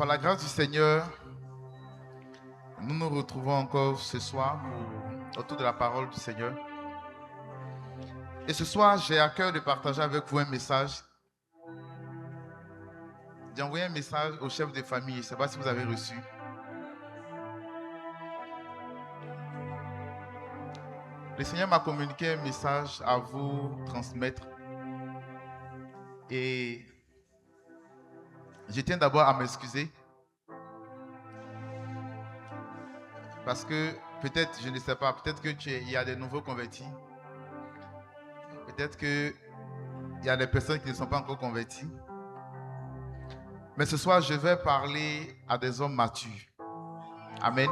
Par la grâce du Seigneur, nous nous retrouvons encore ce soir autour de la parole du Seigneur. Et ce soir, j'ai à cœur de partager avec vous un message. J'ai envoyé un message au chef de famille. Je ne sais pas si vous avez reçu. Le Seigneur m'a communiqué un message à vous transmettre. Et je tiens d'abord à m'excuser. Parce que peut-être, je ne sais pas, peut-être qu'il y a des nouveaux convertis. Peut-être qu'il y a des personnes qui ne sont pas encore converties. Mais ce soir, je vais parler à des hommes matures. Amen.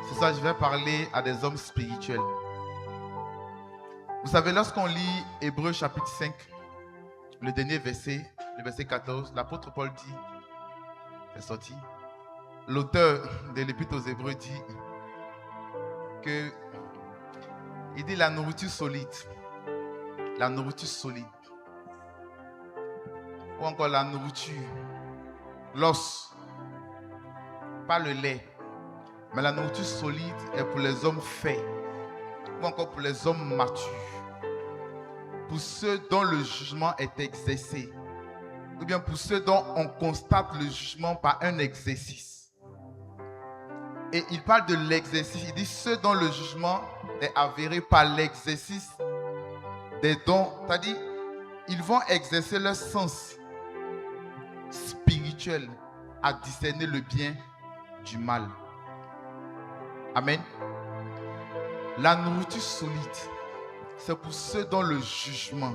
Ce soir, je vais parler à des hommes spirituels. Vous savez, lorsqu'on lit Hébreux chapitre 5, le dernier verset, le verset 14, l'apôtre Paul dit, c'est sorti, l'auteur de l'épître aux Hébreux dit que, il dit la nourriture solide, ou encore la nourriture, l'os, pas le lait, mais la nourriture solide est pour les hommes faits, ou encore pour les hommes matures, pour ceux dont le jugement est exercé, ou bien pour ceux dont on constate le jugement par un exercice. Et il parle de l'exercice, il dit ceux dont le jugement est avéré par l'exercice des dons, c'est-à-dire ils vont exercer leur sens spirituel à discerner le bien du mal. Amen. La nourriture solide, c'est pour ceux dont le jugement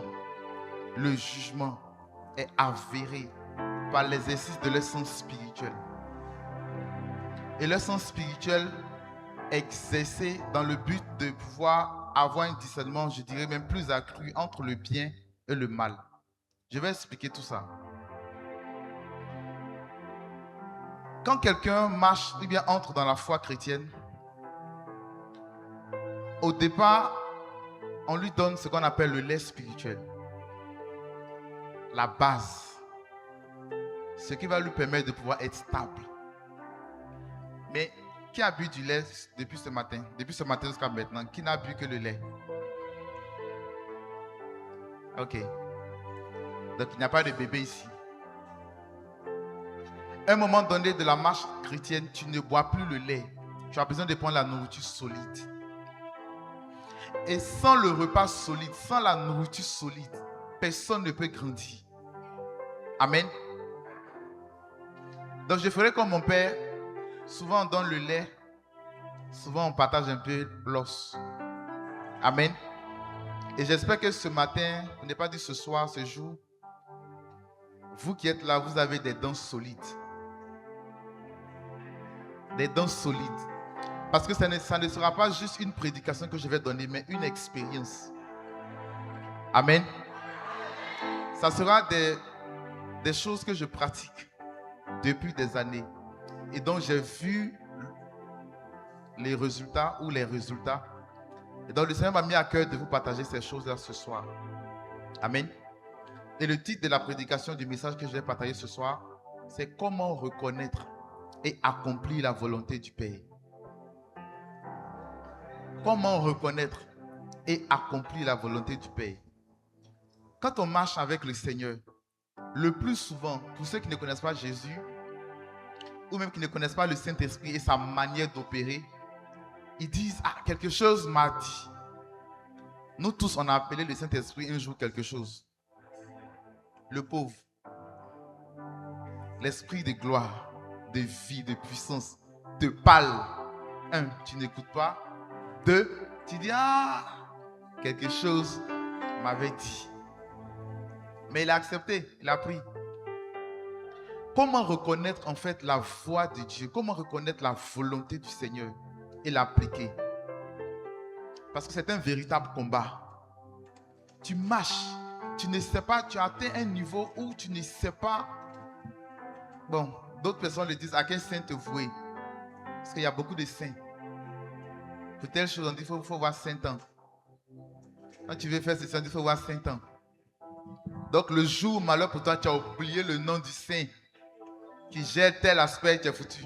est avéré par l'exercice de leur sens spirituel. Et leur sens spirituel exercé dans le but de pouvoir avoir un discernement, je dirais même plus accru entre le bien et le mal. Je vais expliquer tout ça. Quand quelqu'un marche ou bien entre dans la foi chrétienne, au départ, on lui donne ce qu'on appelle le lait spirituel. La base. Ce qui va lui permettre de pouvoir être stable. Mais qui a bu du lait depuis ce matin jusqu'à maintenant? Qui n'a bu que le lait? Ok. Donc il n'y a pas de bébé ici. À un moment donné de la marche chrétienne, tu ne bois plus le lait. Tu as besoin de prendre la nourriture solide. Et sans le repas solide, sans la nourriture solide, personne ne peut grandir. Amen. Donc je ferai comme mon père. Souvent on donne le lait. Souvent on partage un peu l'os. Amen. Et j'espère que ce matin, on n'est pas dit ce soir, ce jour, vous qui êtes là, vous avez des dents solides. Des dents solides. Parce que ça ne sera pas juste une prédication que je vais donner, mais une expérience. Amen. Ça sera des choses que je pratique depuis des années. Et donc j'ai vu les résultats. Et donc le Seigneur m'a mis à cœur de vous partager ces choses-là ce soir. Amen. Et le titre de la prédication du message que je vais partager ce soir, c'est comment reconnaître et accomplir la volonté du Père. Comment reconnaître et accomplir la volonté du Père. Quand on marche avec le Seigneur, le plus souvent, pour ceux qui ne connaissent pas Jésus, ou même qui ne connaissent pas le Saint-Esprit et sa manière d'opérer, ils disent, ah, quelque chose m'a dit. Nous tous, on a appelé le Saint-Esprit un jour quelque chose. Le pauvre. L'esprit de gloire, de vie, de puissance, te parle. 1, tu n'écoutes pas. 2, tu dis, ah, quelque chose m'avait dit. Mais il a accepté, il a pris. Comment reconnaître en fait la voix de Dieu? Comment reconnaître la volonté du Seigneur et l'appliquer? Parce que c'est un véritable combat. Tu marches, tu ne sais pas, tu as atteint un niveau où tu ne sais pas. Bon, d'autres personnes le disent, à quel saint te vouer? Parce qu'il y a beaucoup de saints. Pour telle chose, on dit qu'il faut voir 5 ans. Quand tu veux faire ceci, on dit qu'il faut voir 5 ans. Donc le jour malheur pour toi, tu as oublié le nom du saint. qui gère tel aspect, tu es foutu.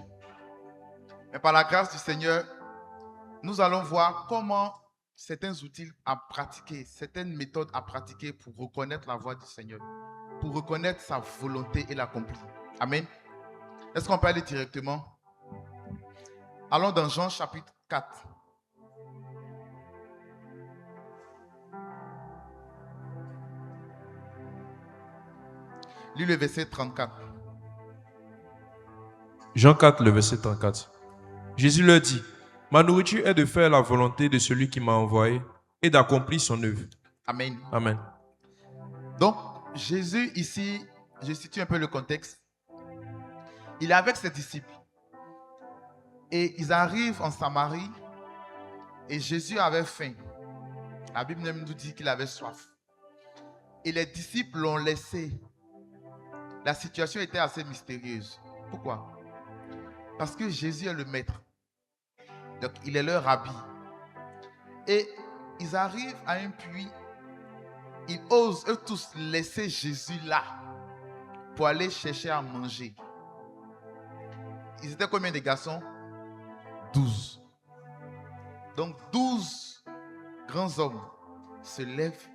Mais par la grâce du Seigneur, nous allons voir comment certains outils à pratiquer, certaines méthodes à pratiquer pour reconnaître la voix du Seigneur, pour reconnaître sa volonté et l'accomplir. Amen. Est-ce qu'on peut aller directement? Allons dans Jean chapitre 4. Lis le verset 34. Jean 4, le verset 34. Jésus leur dit, « Ma nourriture est de faire la volonté de celui qui m'a envoyé et d'accomplir son œuvre. » Amen. Amen. Donc, Jésus ici, je situe un peu le contexte. Il est avec ses disciples. Et ils arrivent en Samarie. Et Jésus avait faim. La Bible même nous dit qu'il avait soif. Et les disciples l'ont laissé. La situation était assez mystérieuse. Pourquoi? Parce que Jésus est le maître. Donc, il est leur rabbi. Et ils arrivent à un puits. Ils osent, eux tous, laisser Jésus là pour aller chercher à manger. Ils étaient combien de garçons? 12. Donc, 12 grands hommes se lèvent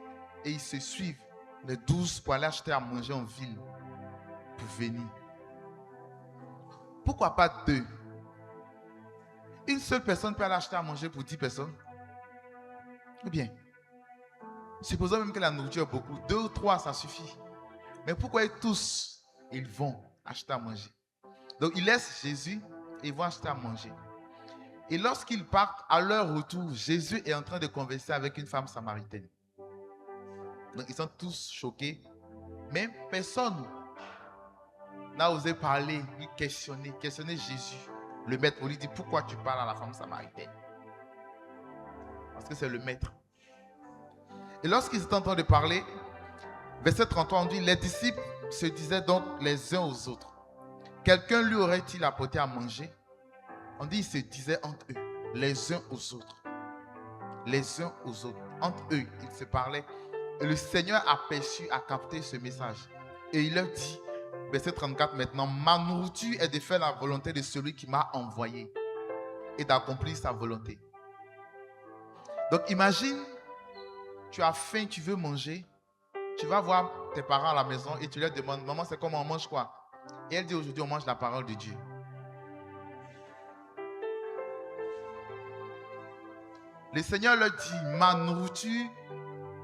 et ils se suivent, les 12, pour aller acheter à manger en ville, pour venir. Pourquoi pas 2? Une seule personne peut aller acheter à manger pour 10 personnes? Ou bien, supposons même que la nourriture est beaucoup, 2 ou 3, ça suffit. Mais pourquoi tous, ils vont acheter à manger? Donc, ils laissent Jésus et ils vont acheter à manger. Et lorsqu'ils partent, à leur retour, Jésus est en train de converser avec une femme samaritaine. Donc, ils sont tous choqués. Mais personne n'a osé parler, lui questionner Jésus. Le maître, pour lui dire, pourquoi tu parles à la femme samaritaine? Parce que c'est le maître. Et lorsqu'ils étaient en train de parler, verset 33, on dit, les disciples se disaient donc les uns aux autres, quelqu'un lui aurait-il apporté à manger? On dit, ils se disaient entre eux, les uns aux autres. Les uns aux autres. Entre eux, ils se parlaient. Et le Seigneur a perçu, a capté ce message. Et il leur dit, verset 34 maintenant, ma nourriture est de faire la volonté de celui qui m'a envoyé et d'accomplir sa volonté. Donc imagine, tu as faim, tu veux manger, tu vas voir tes parents à la maison et tu leur demandes, maman, c'est comment on mange quoi? Et elle dit, aujourd'hui on mange la parole de Dieu. Le Seigneur leur dit, ma nourriture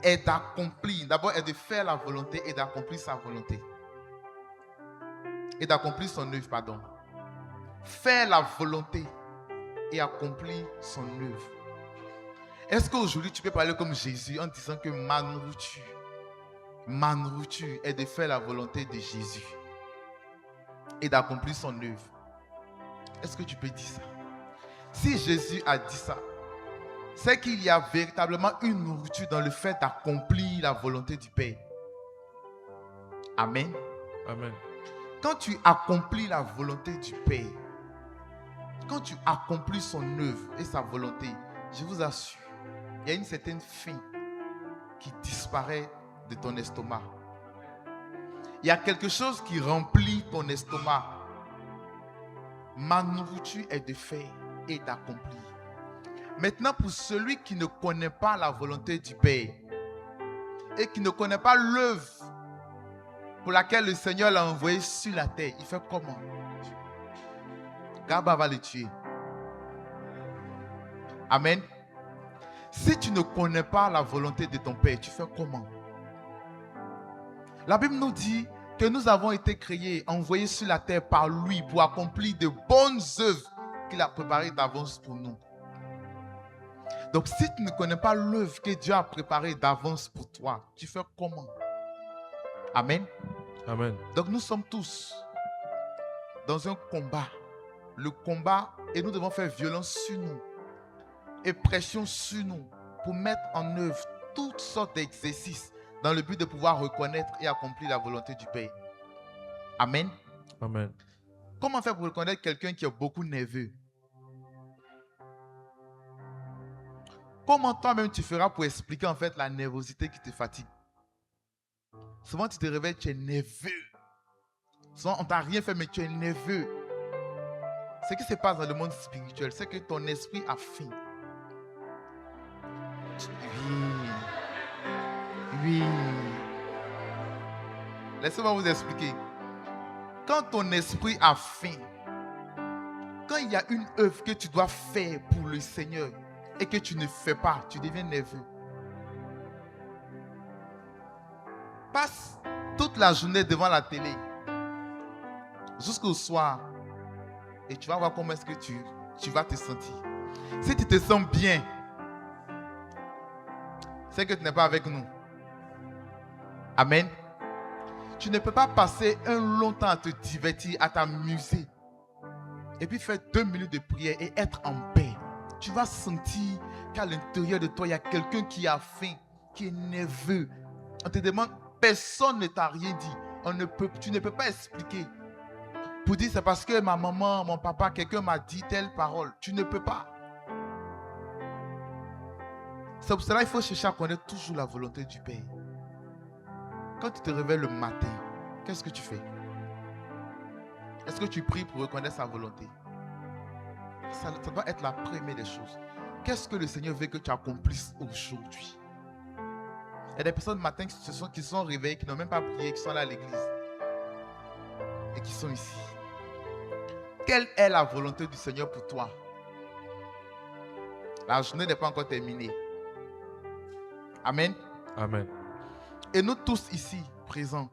est d'accomplir, d'abord est de faire la volonté et d'accomplir sa volonté. Et d'accomplir son œuvre, pardon. Faire la volonté et accomplir son œuvre. Est-ce qu'aujourd'hui tu peux parler comme Jésus en disant que ma nourriture est de faire la volonté de Jésus et d'accomplir son œuvre? Est-ce que tu peux dire ça? Si Jésus a dit ça, c'est qu'il y a véritablement une nourriture dans le fait d'accomplir la volonté du Père. Amen. Amen. Quand tu accomplis la volonté du Père, quand tu accomplis son œuvre et sa volonté, je vous assure, il y a une certaine faim qui disparaît de ton estomac. Il y a quelque chose qui remplit ton estomac. Ma nourriture est de faire et d'accomplir. Maintenant, pour celui qui ne connaît pas la volonté du Père et qui ne connaît pas l'œuvre pour laquelle le Seigneur l'a envoyé sur la terre, il fait comment? Gaba va le tuer. Amen. Si tu ne connais pas la volonté de ton Père, tu fais comment? La Bible nous dit que nous avons été créés, envoyés sur la terre par lui pour accomplir de bonnes œuvres qu'il a préparées d'avance pour nous. Donc, si tu ne connais pas l'œuvre que Dieu a préparée d'avance pour toi, tu fais comment? Amen. Amen. Donc, nous sommes tous dans un combat. Le combat, et nous devons faire violence sur nous et pression sur nous pour mettre en œuvre toutes sortes d'exercices dans le but de pouvoir reconnaître et accomplir la volonté du Père. Amen. Amen. Comment faire pour reconnaître quelqu'un qui est beaucoup nerveux? Comment toi-même tu feras pour expliquer en fait la nervosité qui te fatigue? Souvent tu te réveilles, tu es nerveux. Souvent, on ne t'a rien fait, mais tu es nerveux. Ce qui se passe dans le monde spirituel, c'est que ton esprit a faim. Oui. Oui. Laissez-moi vous expliquer. Quand ton esprit a faim, quand il y a une œuvre que tu dois faire pour le Seigneur et que tu ne fais pas, tu deviens nerveux. Passe toute la journée devant la télé jusqu'au soir et tu vas voir comment est-ce que tu vas te sentir. Si tu te sens bien, c'est que tu n'es pas avec nous. Amen. Tu ne peux pas passer un long temps à te divertir, à t'amuser et puis faire 2 minutes de prière et être en paix. Tu vas sentir qu'à l'intérieur de toi, il y a quelqu'un qui a faim, qui est nerveux. On te demande, personne ne t'a rien dit. Tu ne peux pas expliquer. Pour dire, c'est parce que ma maman, mon papa, quelqu'un m'a dit telle parole. Tu ne peux pas. C'est pour cela qu'il faut chercher à connaître toujours la volonté du Père. Quand tu te réveilles le matin, qu'est-ce que tu fais? Est-ce que tu pries pour reconnaître sa volonté? Ça doit être la première des choses. Qu'est-ce que le Seigneur veut que tu accomplisses aujourd'hui? Il y a des personnes le matin qui sont réveillées, qui n'ont même pas prié, qui sont là à l'église et qui sont ici. Quelle est la volonté du Seigneur pour toi? La journée n'est pas encore terminée. Amen. Amen. Et nous tous ici, présents,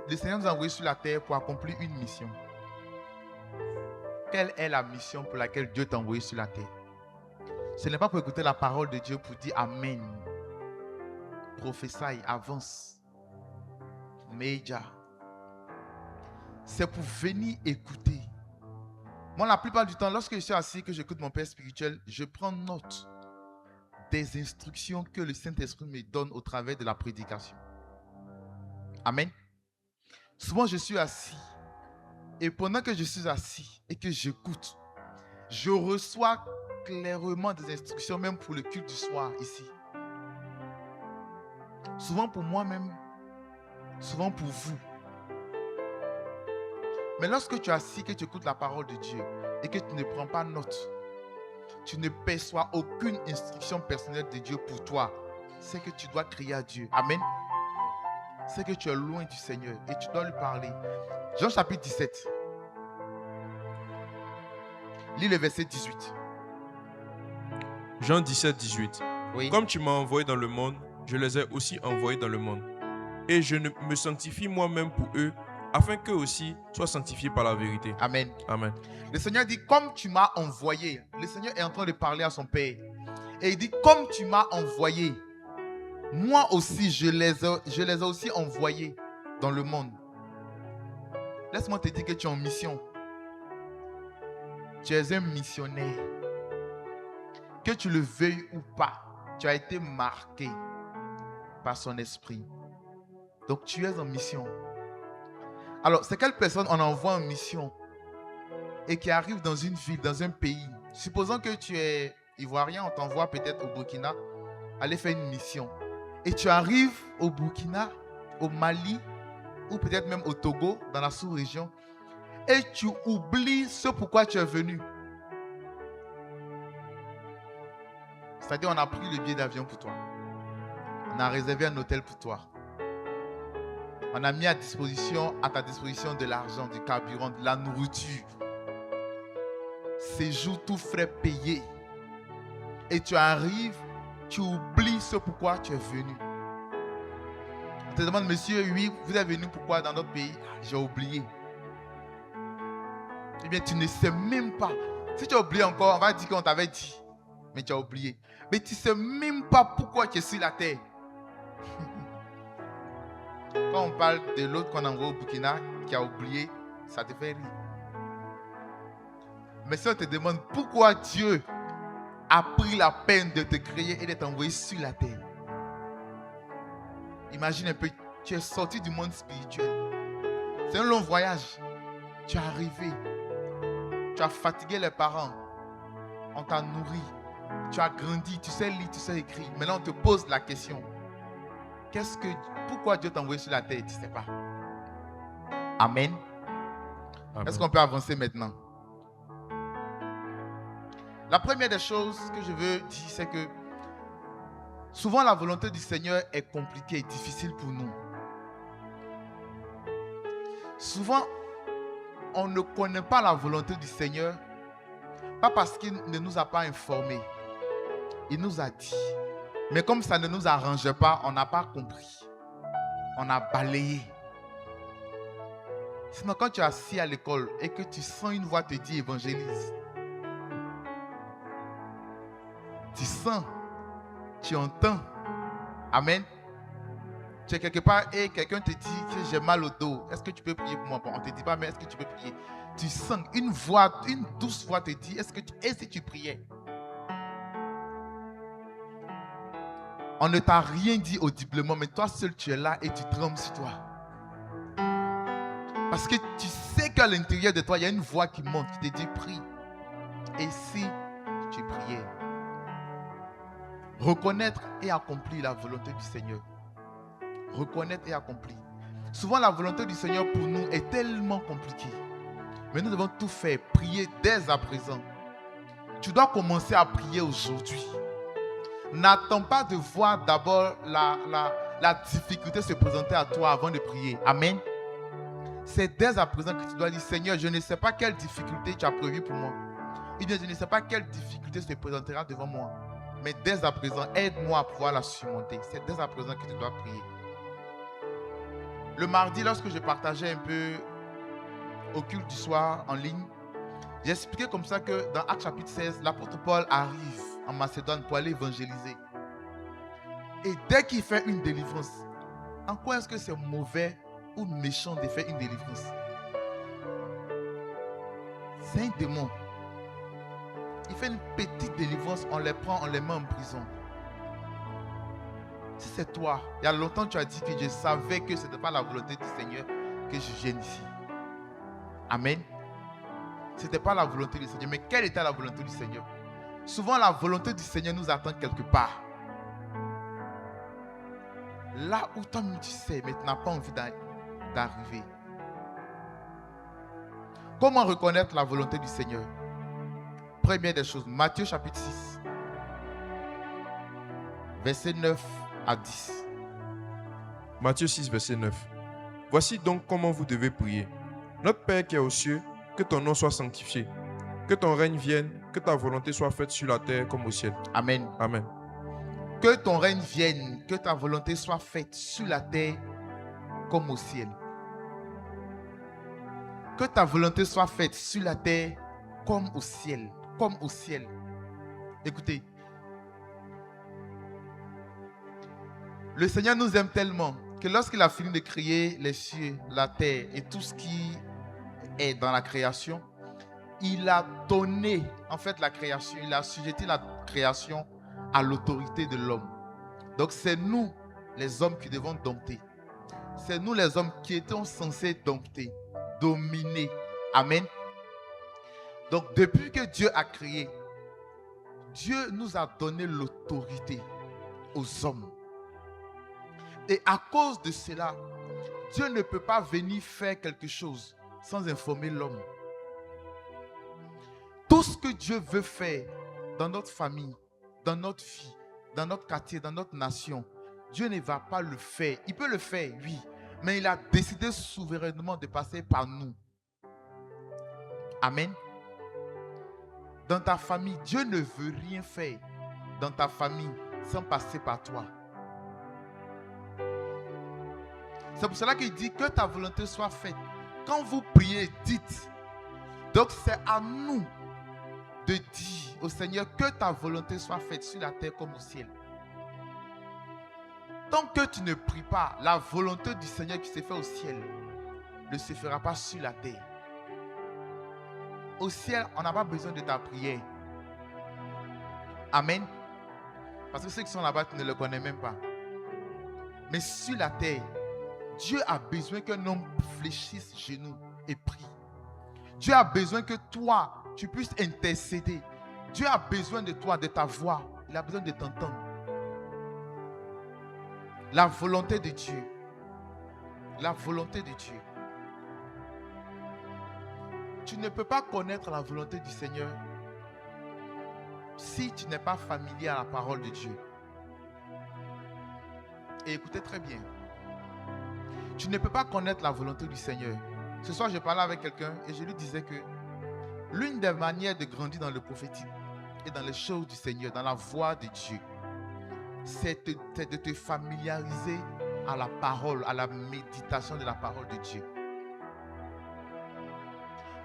le Seigneur nous a envoyés sur la terre pour accomplir une mission. Quelle est la mission pour laquelle Dieu t'a envoyé sur la terre? Ce n'est pas pour écouter la parole de Dieu pour dire Amen. Prophétie, avance. Média. C'est pour venir écouter. Moi, la plupart du temps, lorsque je suis assis, que j'écoute mon père spirituel, je prends note des instructions que le Saint-Esprit me donne au travers de la prédication. Amen. Souvent, je suis assis. Et pendant que je suis assis et que j'écoute, je reçois clairement des instructions, même pour le culte du soir ici. Souvent pour moi-même, souvent pour vous. Mais lorsque tu es assis, que tu écoutes la parole de Dieu et que tu ne prends pas note, tu ne perçois aucune instruction personnelle de Dieu pour toi, c'est que tu dois crier à Dieu. Amen. C'est que tu es loin du Seigneur et tu dois lui parler. Jean chapitre 17. Lis le verset 18. Jean 17, 18. Oui. Comme tu m'as envoyé dans le monde, je les ai aussi envoyés dans le monde. Et je me sanctifie moi-même pour eux, afin qu'eux aussi soient sanctifiés par la vérité. Amen. Amen. Le Seigneur dit, comme tu m'as envoyé. Le Seigneur est en train de parler à son Père. Et il dit, comme tu m'as envoyé, moi aussi, je les ai aussi envoyés dans le monde. Laisse-moi te dire que tu es en mission. Tu es un missionnaire. Que tu le veuilles ou pas, tu as été marqué par son esprit. Donc tu es en mission. Alors, c'est quelle personne on envoie en mission et qui arrive dans une ville, dans un pays? Supposons que tu es ivoirien, on t'envoie peut-être au Burkina, aller faire une mission. Et tu arrives au Burkina, au Mali, ou peut-être même au Togo, dans la sous-région, et tu oublies ce pourquoi tu es venu. C'est-à-dire, on a pris le billet d'avion pour toi. On a réservé un hôtel pour toi. On a mis à ta disposition de l'argent, du carburant, de la nourriture. Séjour, tout frais payé. Et tu arrives, tu oublies ce pourquoi tu es venu. On te demande, monsieur, oui, vous êtes venu pourquoi dans notre pays? J'ai oublié. Eh bien, tu ne sais même pas. Si tu as oublié encore, on va dire qu'on t'avait dit. Mais tu as oublié. Mais tu ne sais même pas pourquoi tu es sur la terre. Quand on parle de l'autre qu'on envoie au Burkina, qui a oublié, ça te fait rire. Mais si on te demande pourquoi Dieu a pris la peine de te créer et de t'envoyer sur la terre. Imagine un peu, tu es sorti du monde spirituel. C'est un long voyage. Tu es arrivé. Tu as fatigué les parents. On t'a nourri. Tu as grandi, tu sais lire, tu sais écrire. Maintenant, on te pose la question. Pourquoi Dieu t'a envoyé sur la terre? Tu ne sais pas. Amen. Amen. Est-ce qu'on peut avancer maintenant? La première des choses que je veux dire, c'est que souvent la volonté du Seigneur est compliquée et difficile pour nous. Souvent, on ne connaît pas la volonté du Seigneur, pas parce qu'il ne nous a pas informés. Il nous a dit. Mais comme ça ne nous arrange pas, on n'a pas compris. On a balayé. Sinon, quand tu es assis à l'école et que tu sens une voix te dire évangélise, tu sens, tu entends. Amen. Tu es quelque part et quelqu'un te dit que j'ai mal au dos. Est-ce que tu peux prier pour moi? Bon, on ne te dit pas, mais est-ce que tu peux prier? Tu sens une voix, une douce voix te dit, et si tu priais? On ne t'a rien dit audiblement, mais toi seul tu es là et tu trembles sur toi. Parce que tu sais qu'à l'intérieur de toi, il y a une voix qui monte, qui te dit prie. Et si tu priais? Reconnaître et accomplir la volonté du Seigneur. Reconnaître et accomplir. Souvent, la volonté du Seigneur pour nous est tellement compliquée. Mais nous devons tout faire, prier dès à présent. Tu dois commencer à prier aujourd'hui. N'attends pas de voir d'abord la difficulté se présenter à toi avant de prier. Amen. C'est dès à présent que tu dois dire, Seigneur, je ne sais pas quelle difficulté tu as prévue pour moi. Ou bien je ne sais pas quelle difficulté se présentera devant moi. Mais dès à présent, aide-moi à pouvoir la surmonter. C'est dès à présent que tu dois prier. Le mardi, lorsque je partageais un peu au culte du soir en ligne, j'ai expliqué comme ça que dans Actes chapitre 16, l'apôtre Paul arrive en Macédoine pour aller évangéliser. Et dès qu'il fait une délivrance, en quoi est-ce que c'est mauvais ou méchant de faire une délivrance? C'est un démon. Il fait une petite délivrance, on les prend, on les met en prison. Si c'est toi, il y a longtemps tu as dit que je savais que ce n'était pas la volonté du Seigneur que je vienne ici. Amen. Ce n'était pas la volonté du Seigneur. Mais quelle était la volonté du Seigneur? Souvent la volonté du Seigneur nous attend quelque part. Là où toi tu sais, mais tu n'as pas envie d'arriver. Comment reconnaître la volonté du Seigneur? Première des choses, Matthieu chapitre 6, verset 9 à 10. Matthieu 6, verset 9. Voici donc comment vous devez prier. Notre Père qui est aux cieux, que ton nom soit sanctifié, que ton règne vienne, que ta volonté soit faite sur la terre comme au ciel. Amen. Amen. Que ton règne vienne, que ta volonté soit faite sur la terre comme au ciel. Que ta volonté soit faite sur la terre comme au ciel. Comme au ciel. Écoutez. Le Seigneur nous aime tellement que lorsqu'il a fini de créer les cieux, la terre et tout ce qui est dans la création, il a donné en fait la création, il a assujetti la création à l'autorité de l'homme. Donc c'est nous les hommes qui devons dompter. C'est nous les hommes qui étions censés dompter, dominer. Amen. Donc depuis que Dieu a créé, Dieu nous a donné l'autorité aux hommes. Et à cause de cela, Dieu ne peut pas venir faire quelque chose sans informer l'homme. Tout ce que Dieu veut faire dans notre famille, dans notre vie, dans notre quartier, dans notre nation, Dieu ne va pas le faire. Il peut le faire, oui, mais il a décidé souverainement de passer par nous. Amen. Dans ta famille, Dieu ne veut rien faire dans ta famille sans passer par toi. C'est pour cela qu'il dit que ta volonté soit faite. Quand vous priez, dites. Donc c'est à nous de dire au Seigneur que ta volonté soit faite sur la terre comme au ciel. Tant que tu ne pries pas, la volonté du Seigneur qui se fait au ciel ne se fera pas sur la terre. Au ciel, on n'a pas besoin de ta prière. Amen. Parce que ceux qui sont là-bas, tu ne le connais même pas. Mais sur la terre, Dieu a besoin qu'un homme fléchisse genoux et prie. Dieu a besoin que toi, tu puisses intercéder. Dieu a besoin de toi, de ta voix. Il a besoin de t'entendre. La volonté de Dieu. La volonté de Dieu. tu ne peux pas connaître la volonté du Seigneur si tu n'es pas familier à la parole de Dieu. Et écoutez très bien. Tu ne peux pas connaître la volonté du Seigneur. Ce soir, je parlais avec quelqu'un et je lui disais que l'une des manières de grandir dans le prophétique et dans les choses du Seigneur, dans la voie de Dieu, c'est de te familiariser à la parole, à la méditation de la parole de Dieu.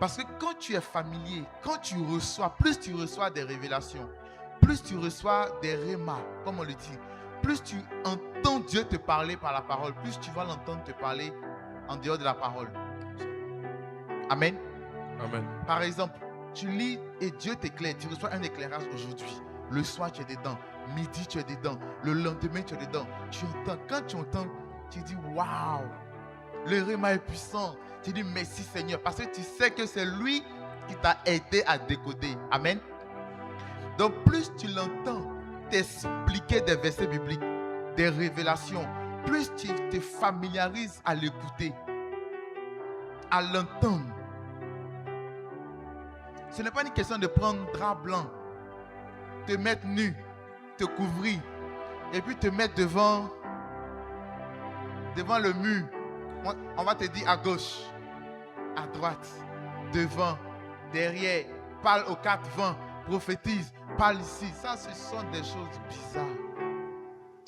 Parce que quand tu es familier, quand tu reçois, plus tu reçois des révélations, plus tu reçois des rémas, comme on le dit, plus tu entends Dieu te parler par la parole, plus tu vas l'entendre te parler en dehors de la parole. Amen. Amen. Par exemple, tu lis et Dieu t'éclaire, tu reçois un éclairage aujourd'hui. Le soir, tu es dedans. Midi, tu es dedans. Le lendemain, tu es dedans. Tu entends. Quand tu entends, tu dis waouh, le réma est puissant. Tu dis merci Seigneur parce que tu sais que c'est lui qui t'a aidé à décoder. Amen. Donc, plus tu l'entends t'expliquer des versets bibliques, des révélations, plus tu te familiarises à l'écouter, à l'entendre. Ce n'est pas une question de prendre un drap blanc, te mettre nu, te couvrir et puis te mettre devant le mur. On va te dire à gauche, à droite, devant, derrière, parle aux quatre vents, prophétise, parle ici. Ça, ce sont des choses bizarres.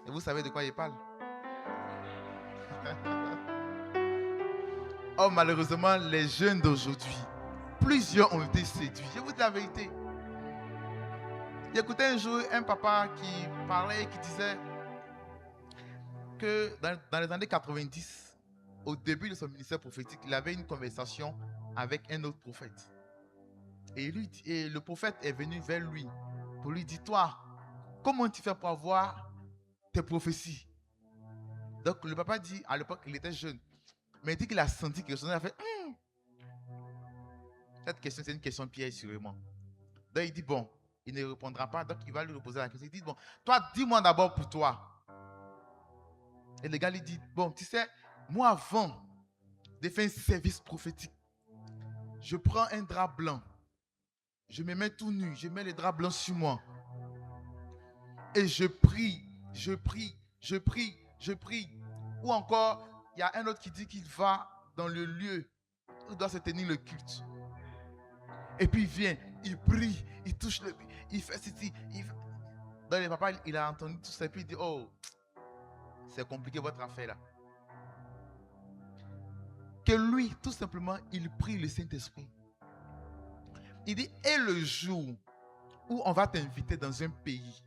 Et vous savez de quoi il parle? Oh, malheureusement, les jeunes d'aujourd'hui, plusieurs ont été séduits. Je vous dis la vérité. J'écoutais un jour un papa qui parlait et qui disait que dans les années 90, au début de son ministère prophétique, il avait une conversation avec un autre prophète. Et le prophète est venu vers lui pour lui dire, toi, comment tu fais pour avoir tes prophéties? Donc le papa dit, à l'époque il était jeune, mais il dit qu'il a senti quelque chose. Il a fait, cette question c'est une question piège sûrement. Donc il dit, bon, il ne répondra pas, donc il va lui reposer la question. Il dit, bon, toi dis-moi d'abord pour toi. Et le gars lui dit, bon, tu sais, moi avant de faire un service prophétique, je prends un drap blanc, je me mets tout nu, je mets le drap blanc sur moi. Et je prie. Ou encore, il y a un autre qui dit qu'il va dans le lieu où doit se tenir le culte. Et puis il vient, il prie, il touche le... Il fait ceci. Donc le papa, il a entendu tout ça et puis il dit, oh, c'est compliqué votre affaire là. Que lui, tout simplement, il prie le Saint-Esprit. Il dit, et le jour où on va t'inviter dans un pays,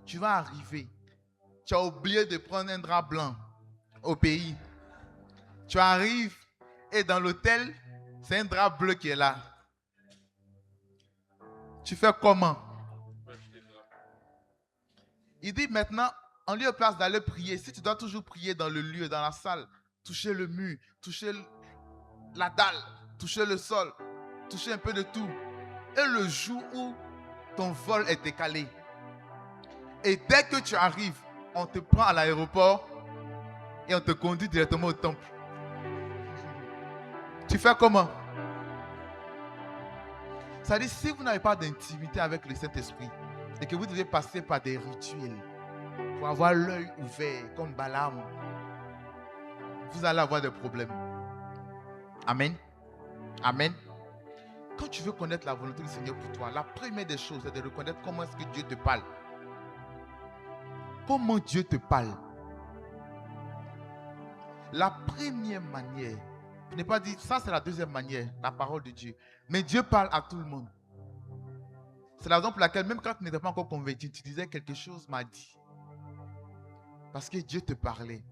tu vas arriver, tu as oublié de prendre un drap blanc au pays. Tu arrives et dans l'hôtel, c'est un drap bleu qui est là. Tu fais comment? Il dit maintenant, en lieu de place d'aller prier, si tu dois toujours prier dans le lieu, dans la salle, toucher le mur, toucher la dalle, toucher le sol, toucher un peu de tout. Et le jour où ton vol est décalé, et dès que tu arrives, on te prend à l'aéroport et on te conduit directement au temple. Tu fais comment? Ça dit, si vous n'avez pas d'intimité avec le Saint-Esprit et que vous devez passer par des rituels pour avoir l'œil ouvert comme Balaam, vous allez avoir des problèmes. Amen. Amen. Quand tu veux connaître la volonté du Seigneur pour toi, la première des choses, c'est de reconnaître comment est-ce que Dieu te parle. Comment Dieu te parle. La première manière, je n'ai pas dit, ça c'est la deuxième manière, la parole de Dieu. Mais Dieu parle à tout le monde. C'est la raison pour laquelle, même quand tu n'étais pas encore converti, tu disais quelque chose m'a dit. Parce que Dieu te parlait.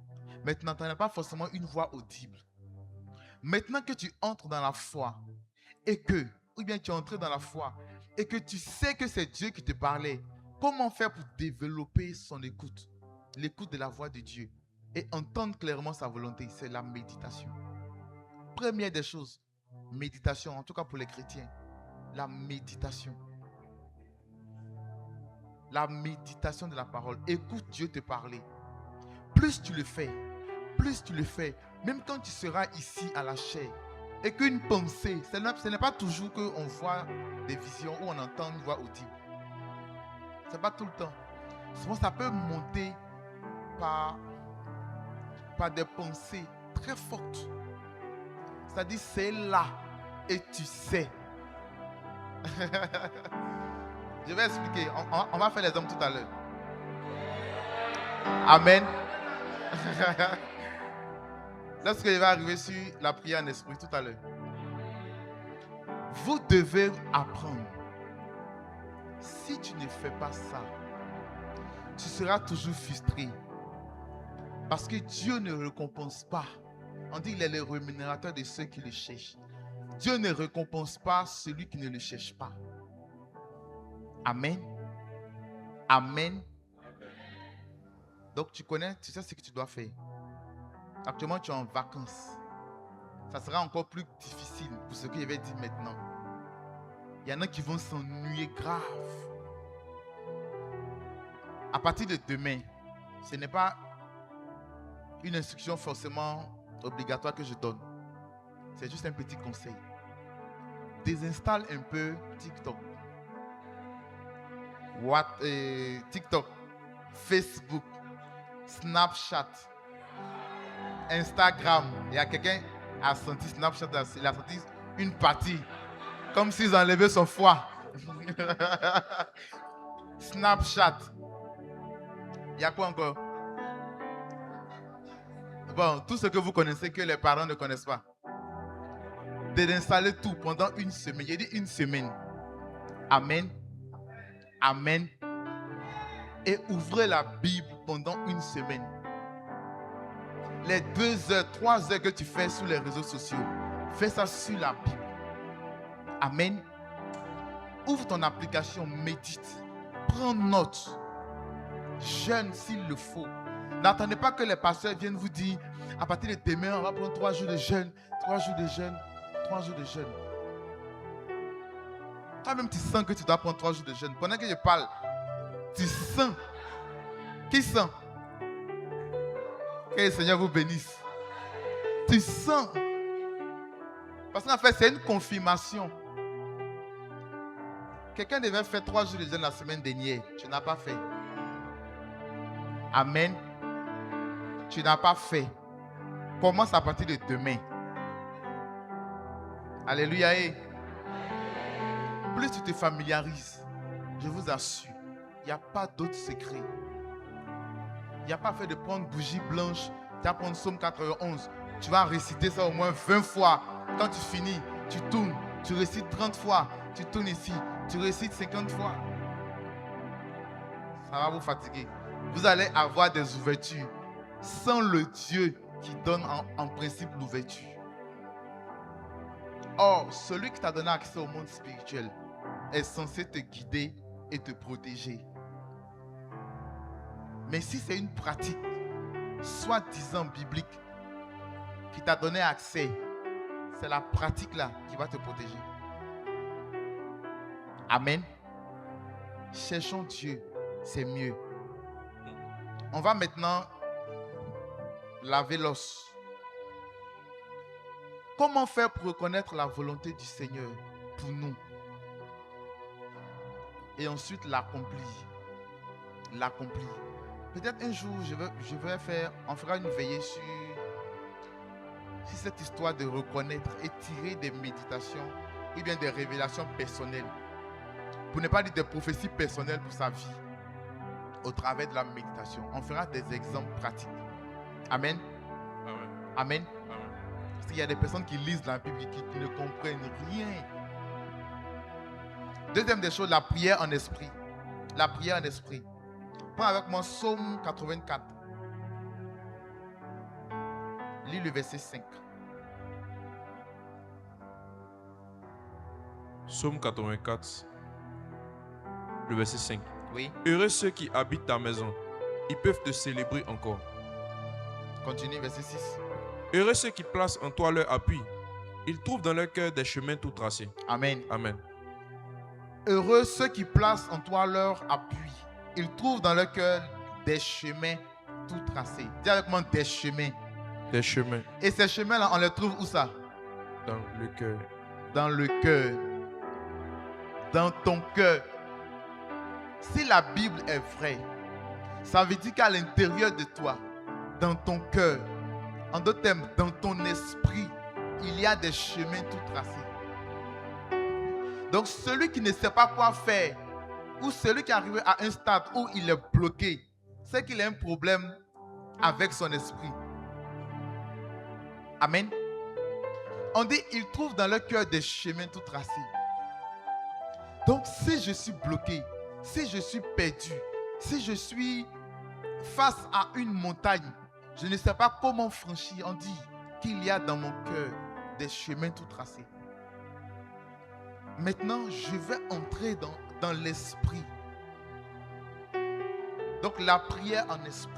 Maintenant, tu n'as pas forcément une voix audible. Maintenant que tu entres dans la foi, ou bien tu es entré dans la foi, et que tu sais que c'est Dieu qui te parlait, comment faire pour développer son écoute, l'écoute de la voix de Dieu, et entendre clairement sa volonté? C'est la méditation. Première des choses, méditation, en tout cas pour les chrétiens, la méditation. La méditation de la parole. Écoute Dieu te parler. Plus tu le fais, même quand tu seras ici à la chair, Et qu'une pensée, ce n'est pas toujours qu'on voit des visions ou on entend une voix audible. Ce n'est pas tout le temps. Souvent, ça peut monter par des pensées très fortes. C'est-à-dire, c'est là et tu sais. Je vais expliquer. On va faire l'exemple tout à l'heure. Amen. Lorsque je vais arriver sur la prière en esprit tout à l'heure, vous devez apprendre. Si tu ne fais pas ça, tu seras toujours frustré. Parce que Dieu ne récompense pas. On dit qu'il est le rémunérateur de ceux qui le cherchent. Dieu ne récompense pas celui qui ne le cherche pas. Amen. Amen. Donc tu sais ce que tu dois faire. Actuellement, tu es en vacances. Ça sera encore plus difficile pour ce que je vais dire maintenant. Il y en a qui vont s'ennuyer grave. À partir de demain, ce n'est pas une instruction forcément obligatoire que je donne. C'est juste un petit conseil. Désinstalle un peu TikTok. TikTok, Facebook, Snapchat, Instagram. Il y a quelqu'un qui a senti Snapchat, il a senti une partie. Comme s'ils enlevaient son foie. Snapchat. Il y a quoi encore? Bon, tout ce que vous connaissez que les parents ne connaissent pas. Désinstaller tout pendant une semaine. J'ai dit une semaine. Amen. Amen. Et ouvrez la Bible pendant une semaine. Les 2 heures, 3 heures que tu fais sur les réseaux sociaux, fais ça sur la Bible. Amen. Ouvre ton application, médite. Prends note. Jeûne s'il le faut. N'attendez pas que les pasteurs viennent vous dire à partir de demain, on va prendre 3 jours de jeûne, 3 jours de jeûne, 3 jours de jeûne. Toi-même, tu sens que tu dois prendre 3 jours de jeûne. Pendant que je parle, tu sens. Qui sent? Que le Seigneur vous bénisse. Tu sens. Parce qu'en fait, c'est une confirmation. Quelqu'un devait faire 3 jours de jeûne la semaine dernière. Tu n'as pas fait. Amen. Tu n'as pas fait. Commence à partir de demain. Alléluia. Plus tu te familiarises, je vous assure, il n'y a pas d'autre secret. Il n'y a pas fait de prendre bougie blanche, tu vas prendre Psaume 91. Tu vas réciter ça au moins 20 fois. Quand tu finis, tu tournes, tu récites 30 fois. Tu tournes ici, tu récites 50 fois. Ça va vous fatiguer. Vous allez avoir des ouvertures sans le Dieu qui donne en principe l'ouverture. Or, celui qui t'a donné accès au monde spirituel est censé te guider et te protéger. Mais si c'est une pratique, soi-disant biblique, qui t'a donné accès, c'est la pratique là qui va te protéger. Amen. Cherchons Dieu, c'est mieux. On va maintenant laver l'os. Comment faire pour reconnaître la volonté du Seigneur pour nous? Et ensuite l'accomplir. L'accomplir. Peut-être un jour, on fera une veillée sur cette histoire de reconnaître et tirer des méditations ou bien des révélations personnelles. Pour ne pas dire des prophéties personnelles pour sa vie. Au travers de la méditation. On fera des exemples pratiques. Amen. Amen. Amen. Amen. Parce qu'il y a des personnes qui lisent la Bible et qui ne comprennent rien. Deuxième des choses, la prière en esprit. La prière en esprit. Prends avec moi Psaume 84. Lis le verset 5. Psaume 84, le verset 5. Oui. Heureux ceux qui habitent ta maison, ils peuvent te célébrer encore. Continue, verset 6. Heureux ceux qui placent en toi leur appui, ils trouvent dans leur cœur des chemins tout tracés. Amen. Amen. Heureux ceux qui placent en toi leur appui. Ils trouvent dans leur cœur des chemins tout tracés. Dis avec moi des chemins. Des chemins. Et ces chemins-là, on les trouve où ça? Dans le cœur. Dans le cœur. Dans ton cœur. Si la Bible est vraie, ça veut dire qu'à l'intérieur de toi, dans ton cœur, en d'autres termes, dans ton esprit, il y a des chemins tout tracés. Donc celui qui ne sait pas quoi faire, ou celui qui est arrivé à un stade où il est bloqué, c'est qu'il a un problème avec son esprit. Amen. On dit, il trouve dans leur cœur des chemins tout tracés. Donc si je suis bloqué, si je suis perdu, si je suis face à une montagne, je ne sais pas comment franchir. On dit qu'il y a dans mon cœur des chemins tout tracés. Maintenant, je vais entrer dans l'esprit. Donc la prière en esprit.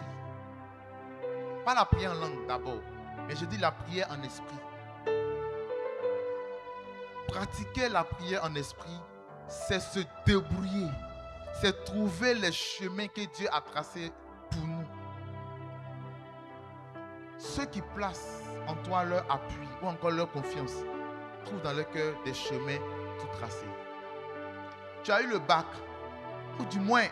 Pas la prière en langue d'abord, mais je dis la prière en esprit. Pratiquer la prière en esprit, c'est se débrouiller. C'est trouver les chemins que Dieu a tracés pour nous. Ceux qui placent en toi leur appui ou encore leur confiance trouvent dans leur cœur des chemins tout tracés. Tu as eu le bac, ou du moins,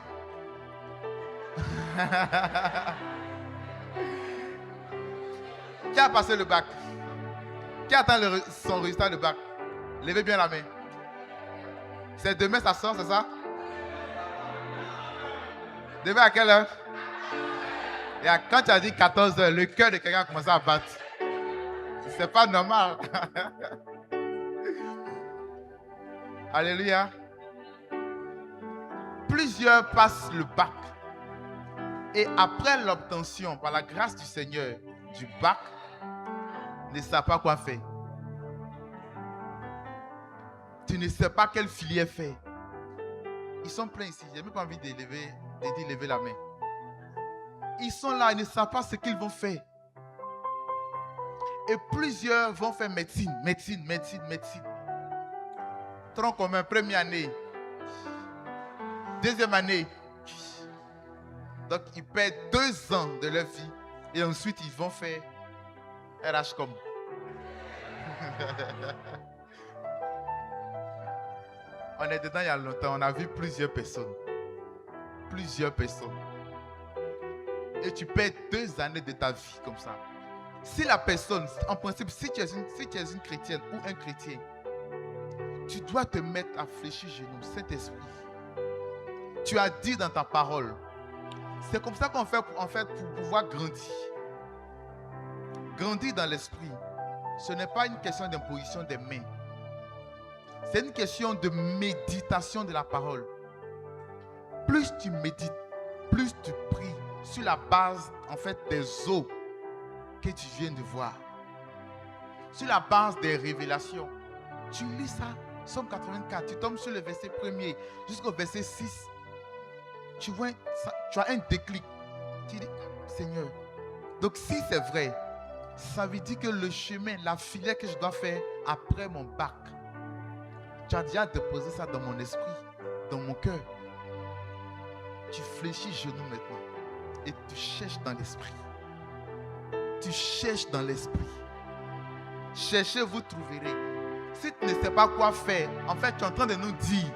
qui a passé le bac? Qui attend son résultat de bac? Levez bien la main. C'est demain ça sort, c'est ça? Demain à quelle heure? Et quand tu as dit 14 heures, le cœur de quelqu'un a commencé à battre. C'est pas normal. Alléluia. Plusieurs passent le bac. Et après l'obtention, par la grâce du Seigneur, du bac, ne savent pas quoi faire. Tu ne sais pas quelle filière faire. Ils sont pleins ici. Je n'ai même pas envie de dire lever la main. Ils sont là, ils ne savent pas ce qu'ils vont faire. Et plusieurs vont faire médecine. Tronc commun, première année. Deuxième année. Donc, ils perdent 2 ans de leur vie. Et ensuite, ils vont faire RHCOM. On est dedans il y a longtemps. On a vu plusieurs personnes. Et tu perds 2 années de ta vie comme ça. Si la personne, en principe, si tu es une chrétienne ou un chrétien, tu dois te mettre à fléchir genoux, Saint-Esprit. Tu as dit dans ta parole. C'est comme ça qu'on fait en fait pour pouvoir grandir. Grandir dans l'esprit, ce n'est pas une question d'imposition des mains. C'est une question de méditation de la parole. Plus tu médites, plus tu pries sur la base en fait des eaux que tu viens de voir. Sur la base des révélations. Tu lis ça, Somme 84, tu tombes sur le verset 1er jusqu'au verset 6. Tu vois, tu as un déclic. Tu dis, Seigneur. Donc si c'est vrai, ça veut dire que le chemin, la filière que je dois faire après mon bac, tu as déjà déposé ça dans mon esprit, dans mon cœur. Tu fléchis genoux maintenant et tu cherches dans l'esprit. Tu cherches dans l'esprit. Cherchez, vous trouverez. Si tu ne sais pas quoi faire, en fait, tu es en train de nous dire,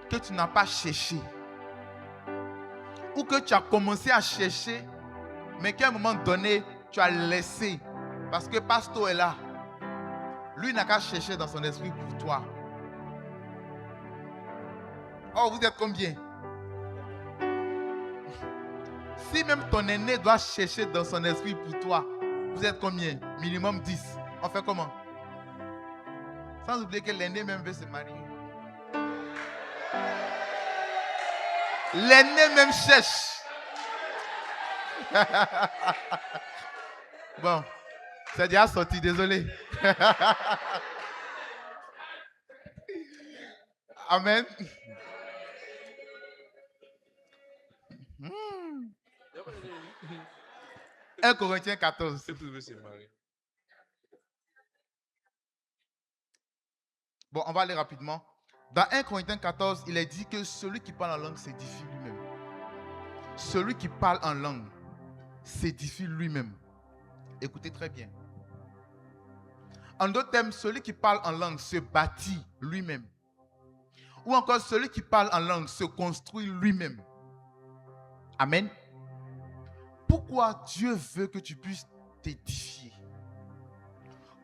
que tu n'as pas cherché. Ou que tu as commencé à chercher, mais qu'à un moment donné, tu as laissé. Parce que Pasteur est là. Lui n'a qu'à chercher dans son esprit pour toi. Oh, vous êtes combien? Si même ton aîné doit chercher dans son esprit pour toi, vous êtes combien? Minimum 10. On fait comment? Sans oublier que l'aîné même veut se marier. L'aîné même cherche. Bon, c'est déjà sorti, désolé. Amen. 1 Corinthiens 14. Bon, on va aller rapidement. Dans 1 Corinthiens 14, il est dit que celui qui parle en langue s'édifie lui-même. Celui qui parle en langue s'édifie lui-même. Écoutez très bien. En d'autres termes, celui qui parle en langue se bâtit lui-même. Ou encore, celui qui parle en langue se construit lui-même. Amen. Pourquoi Dieu veut que tu puisses t'édifier?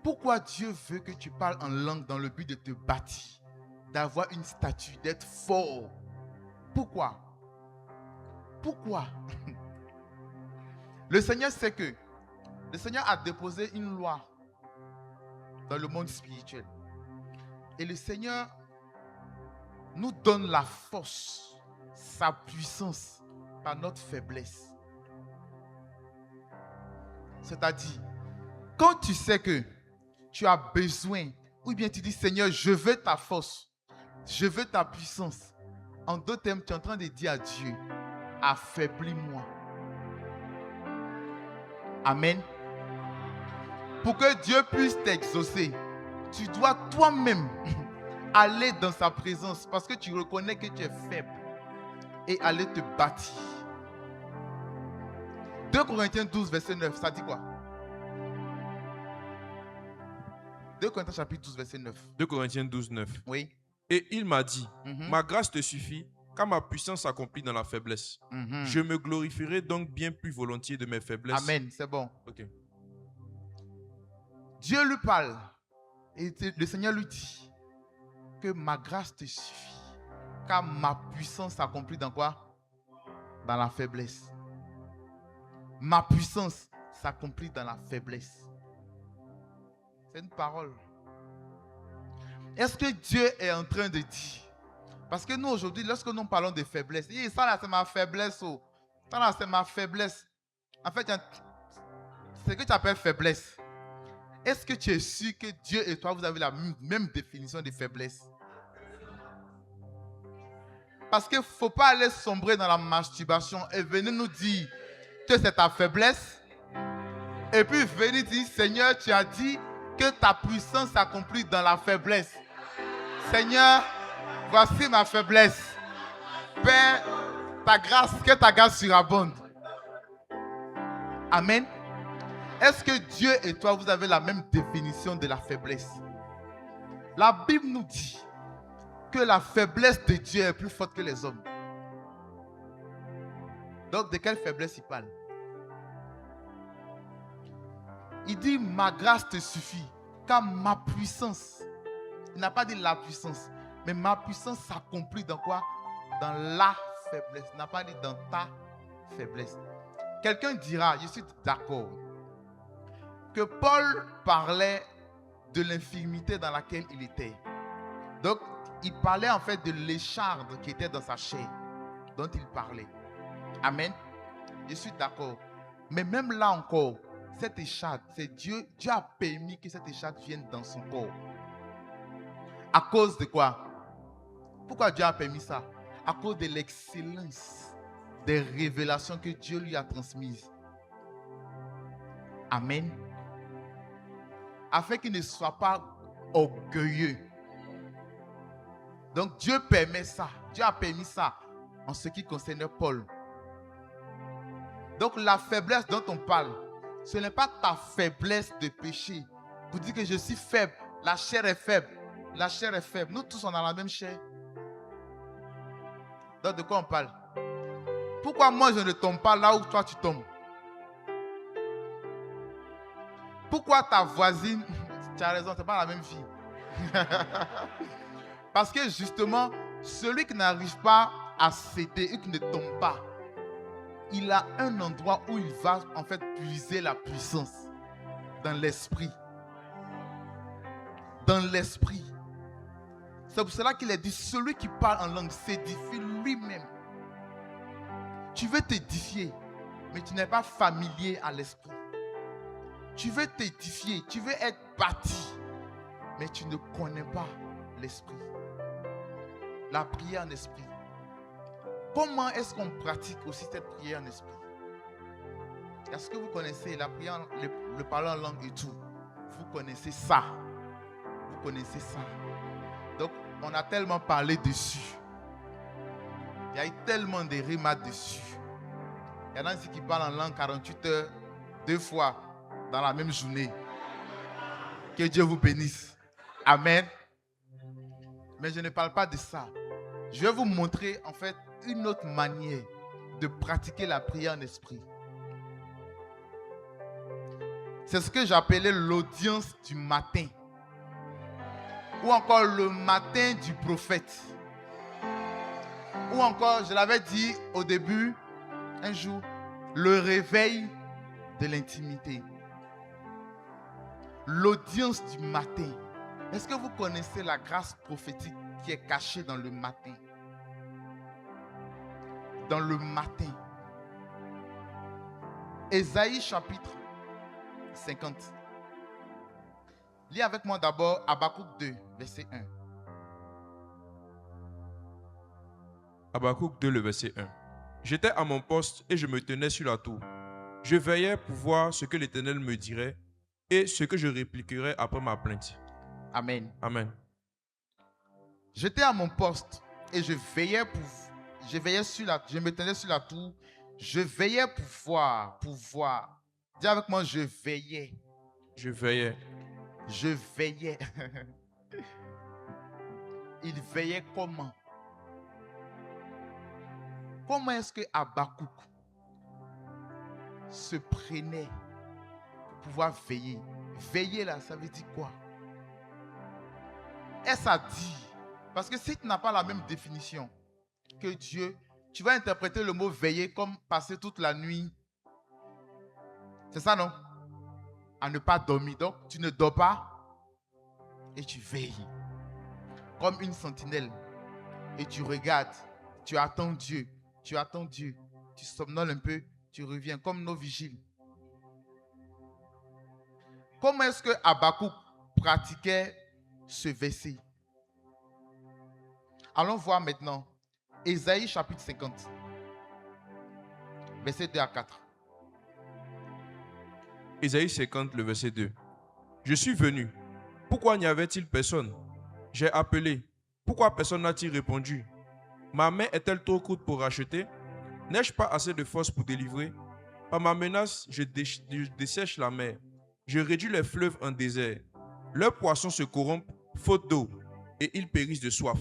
Pourquoi Dieu veut que tu parles en langue dans le but de te bâtir, d'avoir une statue, d'être fort? Pourquoi? Pourquoi? Le Seigneur sait que le Seigneur a déposé une loi dans le monde spirituel. Et le Seigneur nous donne la force, sa puissance par notre faiblesse. C'est-à-dire, quand tu sais que tu as besoin, ou bien tu dis, Seigneur, je veux ta force, je veux ta puissance. En d'autres termes, tu es en train de dire à Dieu, affaiblis-moi. Amen. Pour que Dieu puisse t'exaucer, tu dois toi-même aller dans sa présence parce que tu reconnais que tu es faible et aller te bâtir. 2 Corinthiens 12, verset 9, ça dit quoi? 2 Corinthiens chapitre 12, verset 9. 2 Corinthiens 12, 9. Oui. Et il m'a dit, ma grâce te suffit, car ma puissance s'accomplit dans la faiblesse. Je me glorifierai donc bien plus volontiers de mes faiblesses. Amen, c'est bon. Ok. Dieu lui parle et le Seigneur lui dit que ma grâce te suffit, car ma puissance s'accomplit dans quoi? Dans la faiblesse. Ma puissance s'accomplit dans la faiblesse. C'est une parole. Est-ce que Dieu est en train de dire? Parce que nous aujourd'hui, lorsque nous parlons de faiblesse, ça là c'est ma faiblesse. Oh. Ça là c'est ma faiblesse. En fait, c'est ce que tu appelles faiblesse. Est-ce que tu es sûr que Dieu et toi, vous avez la même définition de faiblesse? Parce qu'il ne faut pas aller sombrer dans la masturbation et venir nous dire que c'est ta faiblesse. Et puis venir dire, Seigneur, tu as dit que ta puissance s'accomplit dans la faiblesse. Seigneur, voici ma faiblesse. Père, que ta grâce surabonde. Amen. Est-ce que Dieu et toi, vous avez la même définition de la faiblesse? La Bible nous dit que la faiblesse de Dieu est plus forte que les hommes. Donc, de quelle faiblesse il parle? Il dit, ma grâce te suffit, car ma puissance, il n'a pas dit la puissance, mais ma puissance s'accomplit dans quoi? Dans la faiblesse. Il n'a pas dit dans ta faiblesse. Quelqu'un dira, je suis d'accord, que Paul parlait de l'infirmité dans laquelle il était. Donc, il parlait en fait de l'écharde qui était dans sa chair, dont il parlait. Amen. Je suis d'accord. Mais même là encore, cette écharde, c'est Dieu a permis que cette écharde vienne dans son corps. À cause de quoi? Pourquoi Dieu a permis ça? À cause de l'excellence des révélations que Dieu lui a transmises. Amen. Afin qu'il ne soit pas orgueilleux. Donc Dieu permet ça. Dieu a permis ça en ce qui concerne Paul. Donc la faiblesse dont on parle, ce n'est pas ta faiblesse de péché. Vous dites que je suis faible, la chair est faible. La chair est faible. Nous tous on a la même chair. Donc de quoi on parle? Pourquoi moi je ne tombe pas là où toi tu tombes? Pourquoi ta voisine, tu as raison, c'est pas la même fille. Parce que justement, celui qui n'arrive pas à céder et qui ne tombe pas, il a un endroit où il va en fait puiser la puissance. Dans l'esprit. Dans l'esprit. C'est pour cela qu'il a dit, celui qui parle en langue s'édifie lui-même. Tu veux t'édifier, mais tu n'es pas familier à l'esprit. Tu veux t'édifier, tu veux être bâti, mais tu ne connais pas l'esprit. La prière en esprit. Comment est-ce qu'on pratique aussi cette prière en esprit? Est-ce que vous connaissez la prière, le parler en langue et tout? Vous connaissez ça. Vous connaissez ça. Donc, on a tellement parlé dessus. Il y a eu tellement de rimes dessus. Il y en a qui parlent en langue 48 heures, 2 fois dans la même journée. Que Dieu vous bénisse. Amen. Mais je ne parle pas de ça. Je vais vous montrer en fait une autre manière de pratiquer la prière en esprit. C'est ce que j'appelais l'audience du matin. Ou encore le matin du prophète. Ou encore, je l'avais dit au début, un jour, le réveil de l'intimité. L'audience du matin. Est-ce que vous connaissez la grâce prophétique qui est cachée dans le matin? Dans le matin. Ésaïe chapitre 50. Lis avec moi d'abord Habakkuk 2, verset 1. Habakkuk 2, le verset 1. J'étais à mon poste et je me tenais sur la tour. Je veillais pour voir ce que l'Éternel me dirait et ce que je répliquerais après ma plainte. Amen. Amen. J'étais à mon poste et je me tenais sur la tour. Je veillais pour voir. Dis avec moi, je veillais. Je veillais. Je veillais. Il veillait comment? Comment est-ce que Habakkuk se prenait pour pouvoir veiller? Veiller là, ça veut dire quoi? Est-ce à dire? Parce que si tu n'as pas la même définition que Dieu, tu vas interpréter le mot veiller comme passer toute la nuit. C'est ça, non? À ne pas dormir. Donc, tu ne dors pas et tu veilles. Comme une sentinelle. Et tu regardes. Tu attends Dieu. Tu attends Dieu. Tu somnoles un peu. Tu reviens comme nos vigiles. Comment est-ce que Habakkuk pratiquait ce verset? Allons voir maintenant Ésaïe chapitre 50. Verset 2 à 4. Ésaïe 50, le verset 2. Je suis venu. Pourquoi n'y avait-il personne? J'ai appelé. Pourquoi personne n'a-t-il répondu? Ma main est-elle trop courte pour racheter? N'ai-je pas assez de force pour délivrer? Par ma menace, je dessèche la mer. Je réduis les fleuves en désert. Leurs poissons se corrompent, faute d'eau, et ils périssent de soif.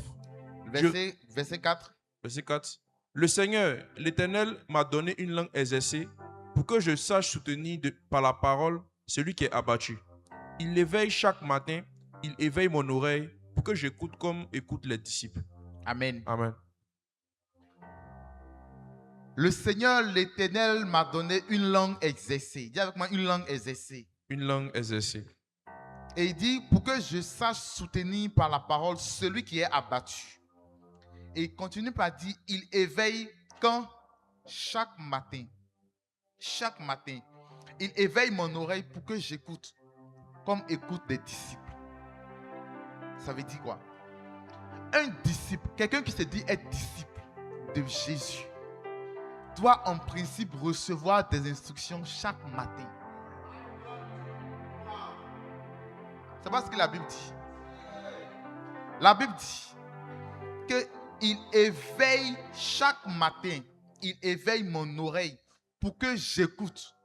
Verset 4. Verset 4. Le Seigneur, l'Éternel, m'a donné une langue exercée pour que je sache soutenir par la parole celui qui est abattu. Il l'éveille chaque matin, il éveille mon oreille pour que j'écoute comme écoutent les disciples. Amen. Amen. Le Seigneur, l'Éternel, m'a donné une langue exercée. Dis avec moi, une langue exercée. Une langue exercée. Et il dit, pour que je sache soutenir par la parole celui qui est abattu. Et il continue par dire, il éveille quand? Chaque matin. Chaque matin. Il éveille mon oreille pour que j'écoute, comme écoute des disciples. Ça veut dire quoi? Un disciple, quelqu'un qui se dit être disciple de Jésus, doit en principe recevoir des instructions chaque matin. C'est pas ce que la Bible dit. La Bible dit qu'il éveille chaque matin, il éveille mon oreille pour que j'écoute.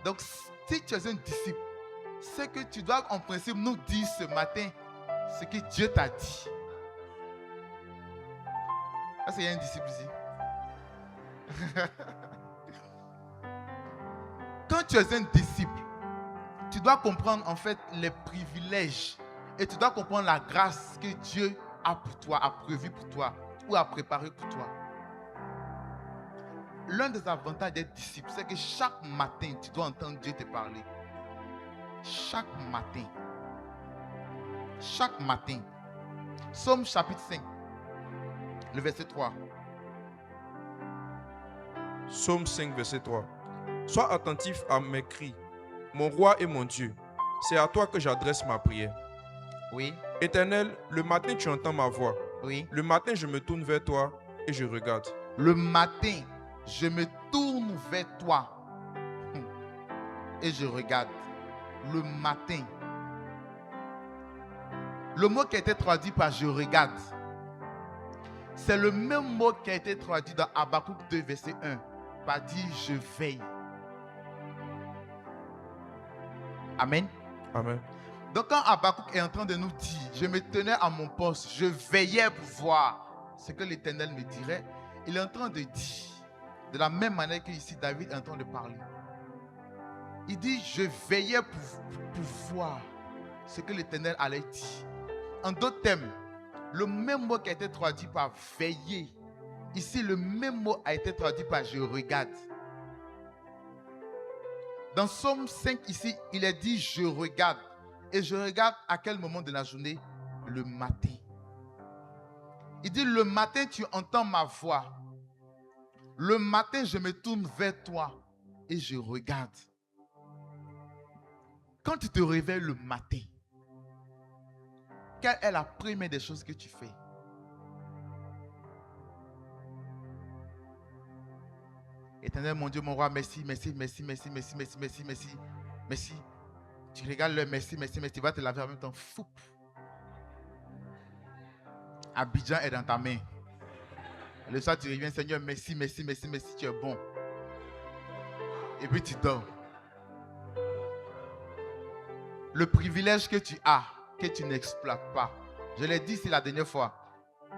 Donc, si tu es un disciple, c'est que tu dois en principe nous dire ce matin ce que Dieu t'a dit. Est-ce qu'il y a un disciple ici? Quand tu es un disciple, tu dois comprendre en fait les privilèges et tu dois comprendre la grâce que Dieu a pour toi, a prévu pour toi ou a préparé pour toi. L'un des avantages d'être disciple, c'est que chaque matin, tu dois entendre Dieu te parler. Chaque matin. Chaque matin. Psaume chapitre 5, le verset 3. Psaume 5, verset 3. Sois attentif à mes cris, mon roi et mon Dieu. C'est à toi que j'adresse ma prière. Oui. Éternel, le matin tu entends ma voix. Oui. Le matin je me tourne vers toi et je regarde. Le matin, je me tourne vers toi et je regarde. Le matin. Le mot qui a été traduit par je regarde, c'est le même mot qui a été traduit dans Habakkuk 2, verset 1, par dire je veille. Amen. Amen. Donc quand Habakkuk est en train de nous dire, je me tenais à mon poste, je veillais pour voir ce que l'Éternel me dirait, il est en train de dire, de la même manière que ici David est en train de parler. Il dit, je veillais pour voir ce que l'Éternel allait dire. En d'autres termes, le même mot qui a été traduit par veiller, ici le même mot a été traduit par je regarde. Dans Somme 5 ici, il est dit je regarde. Et je regarde à quel moment de la journée? Le matin. Il dit le matin tu entends ma voix. Le matin je me tourne vers toi et je regarde. Quand tu te réveilles le matin, quelle est la première des choses que tu fais? Éternel mon Dieu, mon roi, merci, merci, merci, merci, merci, merci, merci, merci, merci. Tu regardes le merci, merci, merci, tu vas te laver en même temps. Fou. Abidjan est dans ta main. Le soir, tu reviens, Seigneur, merci, merci, merci, merci, tu es bon. Et puis tu dors. Le privilège que tu as, que tu n'exploites pas. Je l'ai dit ici la dernière fois.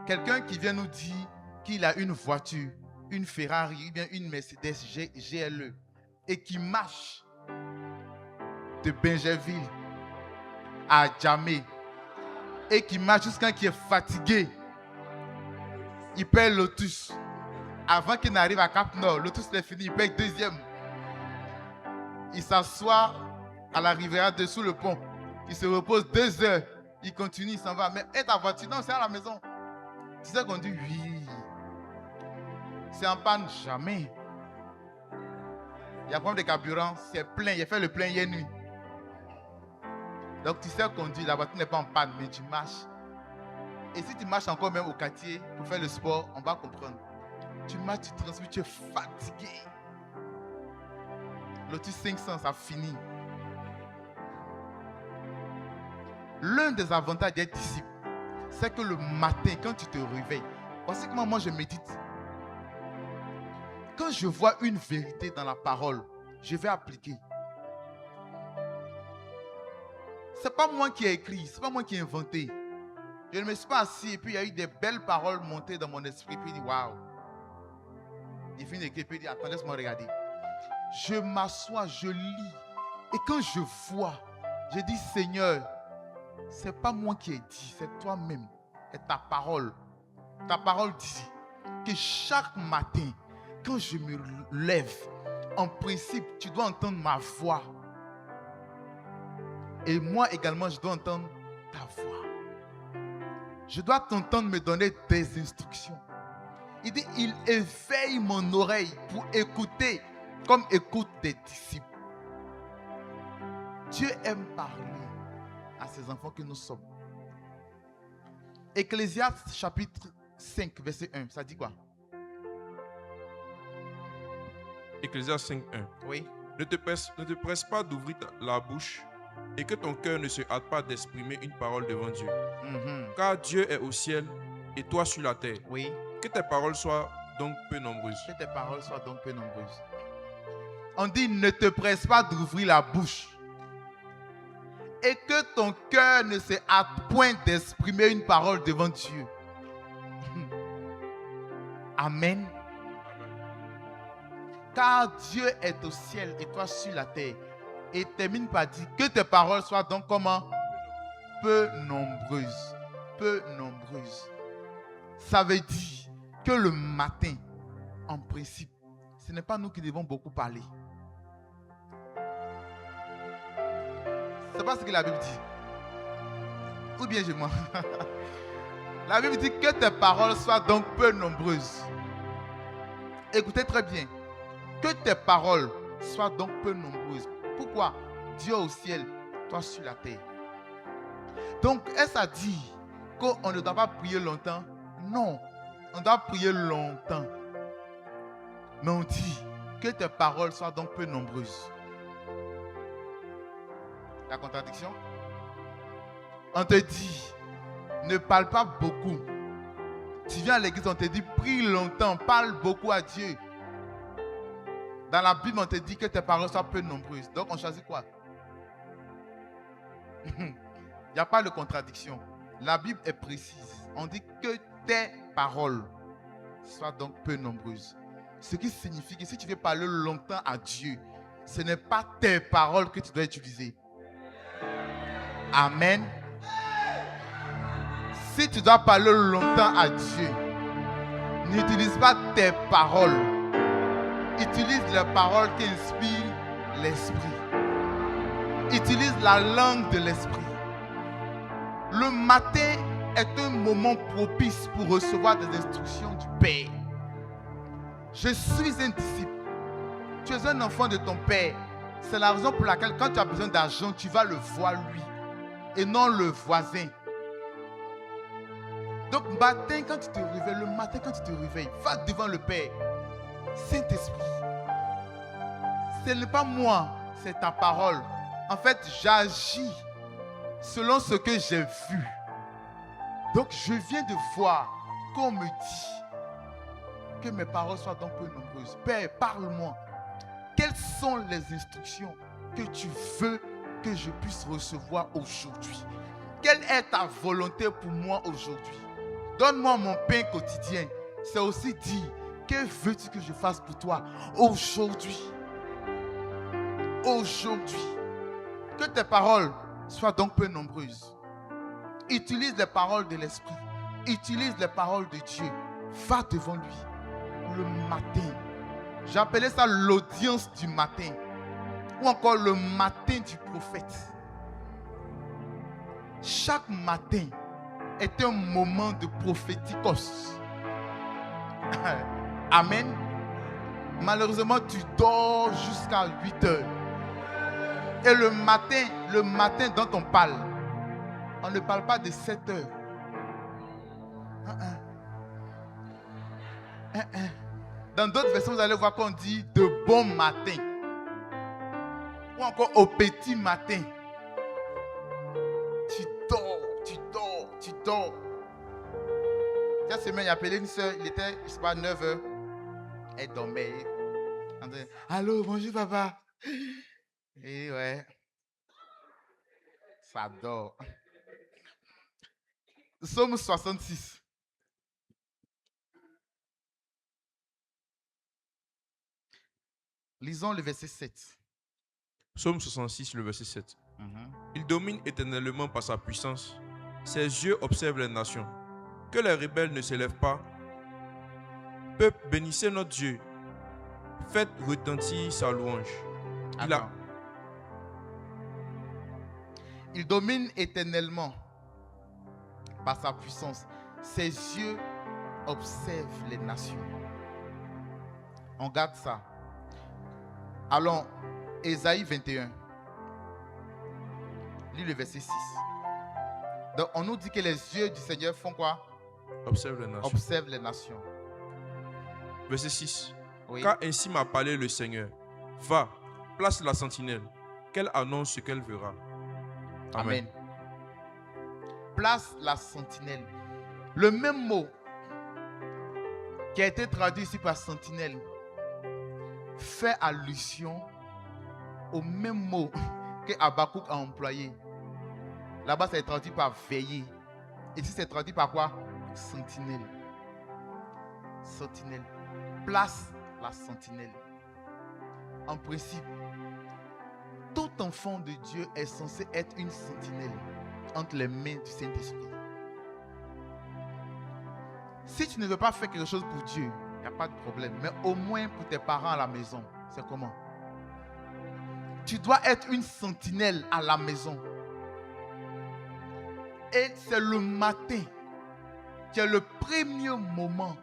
Quelqu'un qui vient nous dire qu'il a une voiture, une Ferrari, ou bien une Mercedes GLE, et qui marche de Benjerville à Djamé, et qui marche jusqu'à qui est fatigué, il paye Lotus. Avant qu'il n'arrive à Cap Nord, Lotus est fini, il paye deuxième. Il s'assoit à la rivière dessous le pont. Il se repose 2 heures. Il continue, il s'en va. Mais et ta voiture? Non, c'est à la maison. Tu sais qu'on dit oui. C'est en panne? Jamais. Il y a problème de carburant, c'est plein. Il a fait le plein hier nuit. Donc tu sais qu'on dit la voiture n'est pas en panne, mais tu marches. Et si tu marches encore même au quartier pour faire le sport, on va comprendre. Tu marches, tu transpires, tu es fatigué. Lotus 500, ça finit. L'un des avantages d'être disciple, c'est que le matin, quand tu te réveilles, voici comment moi je médite. Quand je vois une vérité dans la parole, je vais appliquer. Ce n'est pas moi qui ai écrit, ce n'est pas moi qui ai inventé. Je ne me suis pas assis et puis il y a eu des belles paroles montées dans mon esprit. Puis il dit waouh. Il finit d'écrire puis il dit attends, laisse-moi regarder. Je m'assois, je lis. Et quand je vois, je dis Seigneur, ce n'est pas moi qui ai dit, c'est toi-même. Et ta parole. Ta parole dit que chaque matin, quand je me lève, en principe, tu dois entendre ma voix. Et moi également, je dois entendre ta voix. Je dois t'entendre me donner des instructions. Il dit, il éveille mon oreille pour écouter comme écoute des disciples. Dieu aime parler à ses enfants que nous sommes. Ecclésiaste chapitre 5, verset 1, ça dit quoi? Ecclésiaste 5, 1. Oui. Ne te presse pas d'ouvrir la bouche et que ton cœur ne se hâte pas d'exprimer une parole devant Dieu. Car Dieu est au ciel et toi sur la terre. Oui. Que tes paroles soient donc peu nombreuses. Que tes paroles soient donc peu nombreuses. On dit ne te presse pas d'ouvrir la bouche et que ton cœur ne se hâte point d'exprimer une parole devant Dieu. Amen. Car Dieu est au ciel et toi sur la terre. Et termine par dire que tes paroles soient donc comment? Peu nombreuses. Peu nombreuses. Ça veut dire que le matin, en principe, ce n'est pas nous qui devons beaucoup parler. C'est pas ce que la Bible dit. Ou bien je mens. La Bible dit que tes paroles soient donc peu nombreuses. Écoutez très bien. Que tes paroles soient donc peu nombreuses. Pourquoi? Dieu au ciel, toi sur la terre. Donc, est-ce à dire qu'on ne doit pas prier longtemps? Non. On doit prier longtemps. Mais on dit que tes paroles soient donc peu nombreuses. La contradiction? On te dit, ne parle pas beaucoup. Tu viens à l'église, on te dit, prie longtemps, parle beaucoup à Dieu. Dans la Bible, on te dit que tes paroles soient peu nombreuses. Donc, on choisit quoi? Il n'y a pas de contradiction. La Bible est précise. On dit que tes paroles soient donc peu nombreuses. Ce qui signifie que si tu veux parler longtemps à Dieu, ce n'est pas tes paroles que tu dois utiliser. Amen. Si tu dois parler longtemps à Dieu, n'utilise pas tes paroles. Utilise les paroles qui inspirent l'esprit. Utilise la langue de l'esprit. Le matin est un moment propice pour recevoir des instructions du Père. Je suis un disciple. Tu es un enfant de ton Père. C'est la raison pour laquelle quand tu as besoin d'argent, tu vas le voir lui et non le voisin. Donc matin, quand tu te réveilles, le matin quand tu te réveilles, va devant le Père. Saint-Esprit, ce n'est pas moi, c'est ta parole. En fait, j'agis selon ce que j'ai vu. Donc je viens de voir qu'on me dit que mes paroles soient donc peu nombreuses. Père, parle-moi. Quelles sont les instructions que tu veux que je puisse recevoir aujourd'hui? Quelle est ta volonté pour moi aujourd'hui? Donne-moi mon pain quotidien. C'est aussi dire, que veux-tu que je fasse pour toi aujourd'hui? Aujourd'hui. Que tes paroles soient donc peu nombreuses. Utilise les paroles de l'Esprit. Utilise les paroles de Dieu. Va devant lui le matin. J'appelais ça l'audience du matin. Ou encore le matin du prophète. Chaque matin est un moment de prophétikos. Amen. Malheureusement, tu dors jusqu'à 8 heures. Et le matin dont on parle, on ne parle pas de 7 heures. Dans d'autres versions, vous allez voir qu'on dit de bon matin. Ou encore au petit matin. Tu dors. Cette semaine, il a appelé une soeur, il était, je ne sais pas, 9 heures. Elle dormait. Allô, bonjour papa. Et ouais, ça dort. Psaume 66. Lisons le verset 7. Psaume 66, le verset 7. Il domine éternellement par sa puissance. Ses yeux observent les nations. Que les rebelles ne s'élèvent pas. Peuple, bénissez notre Dieu. Faites retentir sa louange. Il domine éternellement par sa puissance. Ses yeux observent les nations. On garde ça. Allons, Ésaïe 21. Lis le verset 6. Donc, on nous dit que les yeux du Seigneur font quoi? Observe les nations. Observe les nations. Verset 6. Oui. Car ainsi m'a parlé le Seigneur. Va, place la sentinelle, qu'elle annonce ce qu'elle verra. Amen. Place la sentinelle. Le même mot qui a été traduit ici par sentinelle fait allusion au même mot que Habakkuk a employé. Là-bas, c'est traduit par veiller. Ici, c'est traduit par quoi? Sentinelle. Sentinelle. Place la sentinelle. En principe, tout enfant de Dieu est censé être une sentinelle entre les mains du Saint-Esprit. Si tu ne veux pas faire quelque chose pour Dieu, il n'y a pas de problème. Mais au moins pour tes parents à la maison, c'est comment? Tu dois être une sentinelle à la maison. Et c'est le matin qui est le premier moment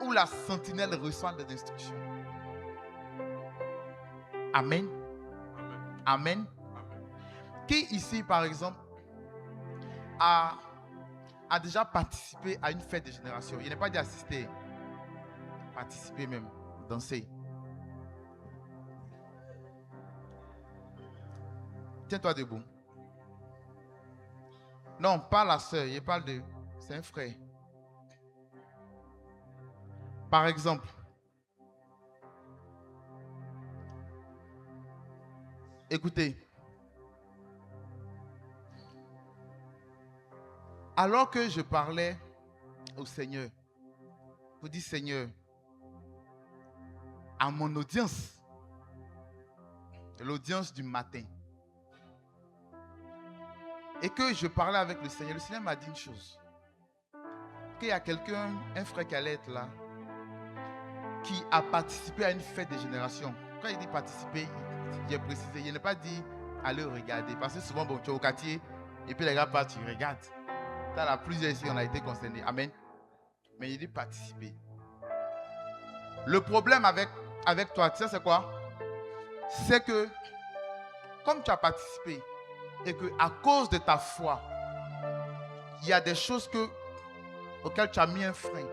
où la sentinelle reçoit des instructions. Amen. Amen. Qui ici, par exemple, a déjà participé à une fête de génération? Il n'est pas dit assister. Participer même. Danser. Tiens-toi debout. Non, pas la soeur. Il parle de... C'est un frère. Par exemple, écoutez, Alors que je parlais au Seigneur, pour dire Seigneur, à mon audience, l'audience du matin, et que je parlais avec le Seigneur m'a dit une chose. Qu'il y a quelqu'un, un frère qui allait être là, qui a participé à une fête de génération. Quand il dit participer, j'ai précisé, il n'a pas dit aller regarder. Parce que souvent, bon, tu es au quartier, et puis les gars partent, tu regardes. Dans la plusieurs ici, on a été concernés. Amen. Mais il dit participer. Le problème avec toi, tu sais c'est quoi? C'est que, comme tu as participé, et que à cause de ta foi, il y a des choses auxquelles tu as mis un frein.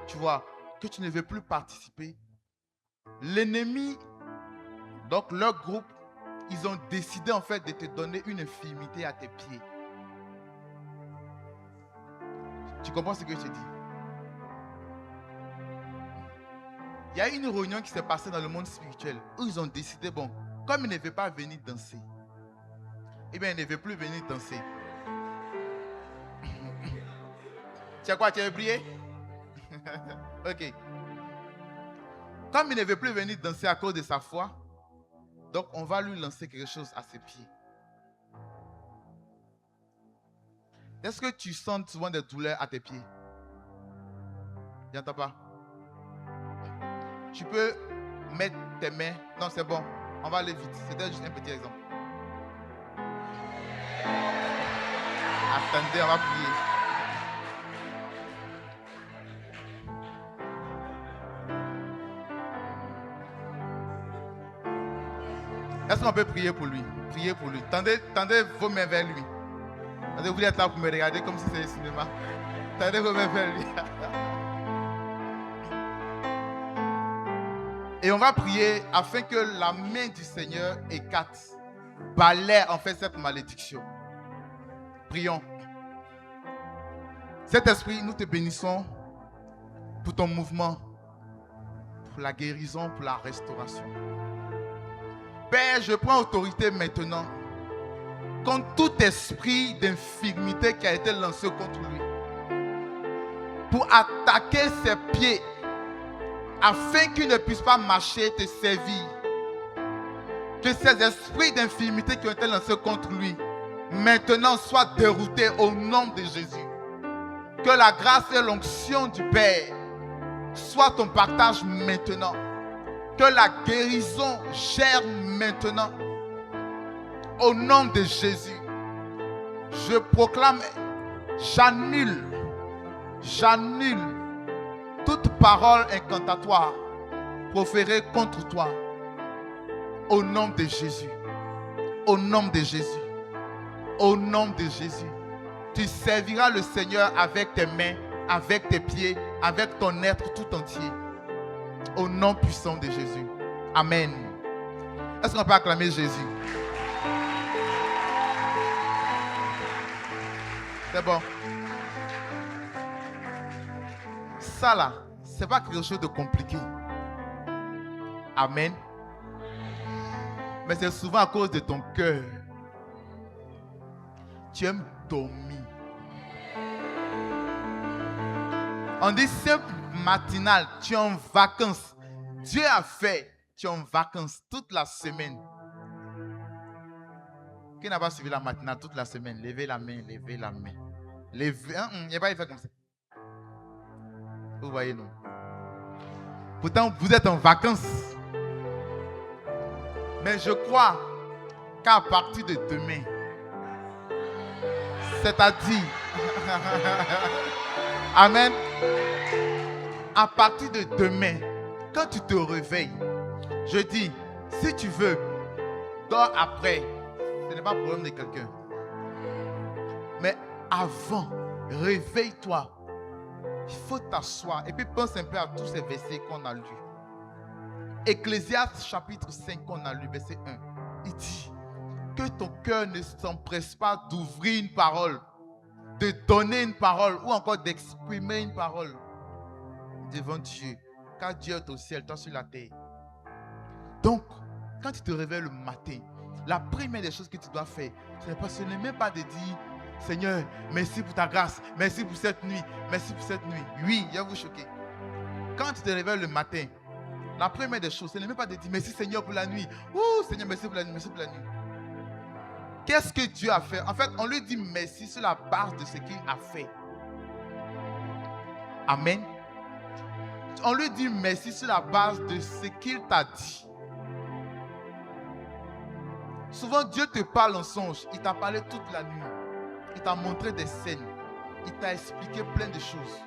Tu vois, que tu ne veux plus participer. L'ennemi, donc leur groupe, ils ont décidé en fait de te donner une infirmité à tes pieds. Tu comprends ce que je te dis? Il y a une réunion qui s'est passée dans le monde spirituel où ils ont décidé, bon, comme il ne veut pas venir danser, eh bien, il ne veut plus venir danser. Tu as quoi? Tu as oublié? Ok. Comme il ne veut plus venir danser à cause de sa foi, donc on va lui lancer quelque chose à ses pieds. Est-ce que tu sens souvent des douleurs à tes pieds? J'entends pas. Tu peux mettre tes mains. Non, c'est bon. On va aller vite. C'était juste un petit exemple. Attendez, on va prier. Est-ce qu'on peut prier pour lui? Priez pour lui. Tendez vos mains vers lui. Vous voulez être là pour me regarder comme si c'était le cinéma. Tendez vos mains vers lui. Et on va prier afin que la main du Seigneur écarte, balaie en fait cette malédiction. Prions. Cet esprit, nous te bénissons pour ton mouvement, pour la guérison, pour la restauration. Père, je prends autorité maintenant contre tout esprit d'infirmité qui a été lancé contre lui, pour attaquer ses pieds afin qu'il ne puisse pas marcher et te servir. Que ces esprits d'infirmité qui ont été lancés contre lui maintenant soient déroutés au nom de Jésus. Que la grâce et l'onction du Père soient ton partage maintenant. Que la guérison germe maintenant. Au nom de Jésus, je proclame, j'annule toute parole incantatoire proférée contre toi. Au nom de Jésus. Au nom de Jésus. Au nom de Jésus. Tu serviras le Seigneur avec tes mains, avec tes pieds, avec ton être tout entier. Au nom puissant de Jésus. Amen. Est-ce qu'on peut acclamer Jésus? C'est bon. Ça là, c'est pas quelque chose de compliqué. Amen. Mais c'est souvent à cause de ton cœur. Tu aimes dormir. On dit simple matinal, tu es en vacances. Dieu a fait, tu es en vacances toute la semaine. Qui n'a pas suivi la matinale toute la semaine? Levez la main, levez la main. Levez, il n'y a pas fait comme ça. Vous voyez, non? Pourtant, vous êtes en vacances. Mais je crois qu'à partir de demain, c'est-à-dire, amen, à partir de demain, quand tu te réveilles, je dis, si tu veux, dors après, ce n'est pas le problème de quelqu'un. Mais avant, réveille-toi. Il faut t'asseoir et puis pense un peu à tous ces versets qu'on a lus. Ecclésiaste chapitre 5 qu'on a lu, verset 1. Il dit que ton cœur ne s'empresse pas d'ouvrir une parole, de donner une parole ou encore d'exprimer une parole devant Dieu. Car Dieu est au ciel, toi sur la terre. Donc, quand tu te réveilles le matin, la première des choses que tu dois faire, ce n'est même pas de dire Seigneur, merci pour ta grâce. Merci pour cette nuit. Merci pour cette nuit. Oui, je vais vous choquer. Quand tu te réveilles le matin, la première des choses, ce n'est même pas de dire merci Seigneur pour la nuit. Ouh, Seigneur, merci pour la nuit, merci pour la nuit. Qu'est-ce que Dieu a fait? En fait, on lui dit merci sur la base de ce qu'il a fait. Amen. On lui dit merci sur la base de ce qu'il t'a dit. Souvent, Dieu te parle en songe. Il t'a parlé toute la nuit. Il t'a montré des scènes. Il t'a expliqué plein de choses.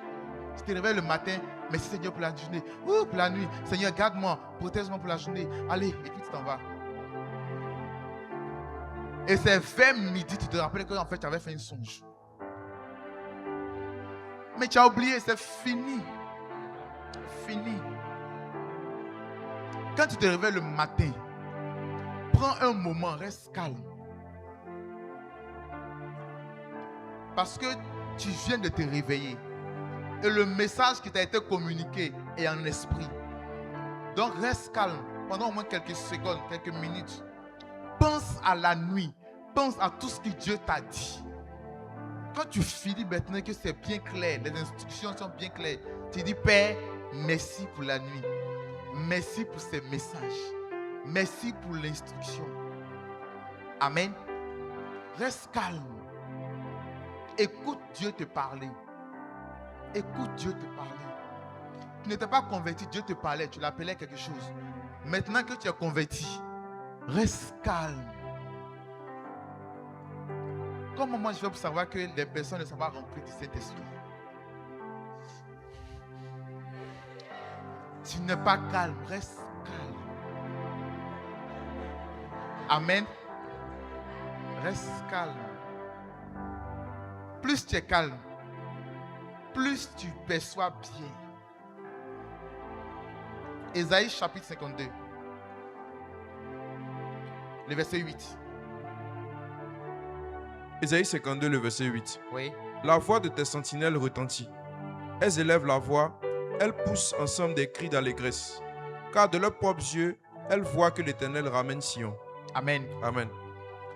Tu te réveilles le matin. Merci Seigneur pour la journée. Ouh, pour la nuit. Seigneur, garde-moi. Protège-moi pour la journée. Allez, et puis tu t'en vas. Et c'est vers midi, tu te rappelles que en fait, tu avais fait un songe. Mais tu as oublié, c'est fini. Fini. Quand tu te réveilles le matin, prends un moment, reste calme. Parce que tu viens de te réveiller. Et le message qui t'a été communiqué est en esprit. Donc reste calme pendant au moins quelques secondes, quelques minutes. Pense à la nuit. Pense à tout ce que Dieu t'a dit. Quand tu finis maintenant que c'est bien clair, les instructions sont bien claires, tu dis Père, merci pour la nuit. Merci pour ces messages. Merci pour l'instruction. Amen. Reste calme. Écoute Dieu te parler. Écoute Dieu te parler. Tu n'étais pas converti, Dieu te parlait, tu l'appelais quelque chose. Maintenant que tu es converti, reste calme. Comment moi je fais pour savoir que les personnes ne sont pas remplies du Saint-Esprit? Tu n'es pas calme, reste calme. Amen. Reste calme. Plus tu es calme, plus tu perçois bien. Ésaïe chapitre 52, le verset 8. Ésaïe 52, le verset 8. Oui. La voix de tes sentinelles retentit. Elles élèvent la voix, elles poussent ensemble des cris d'allégresse. Car de leurs propres yeux, elles voient que l'Éternel ramène Sion. Amen. Amen.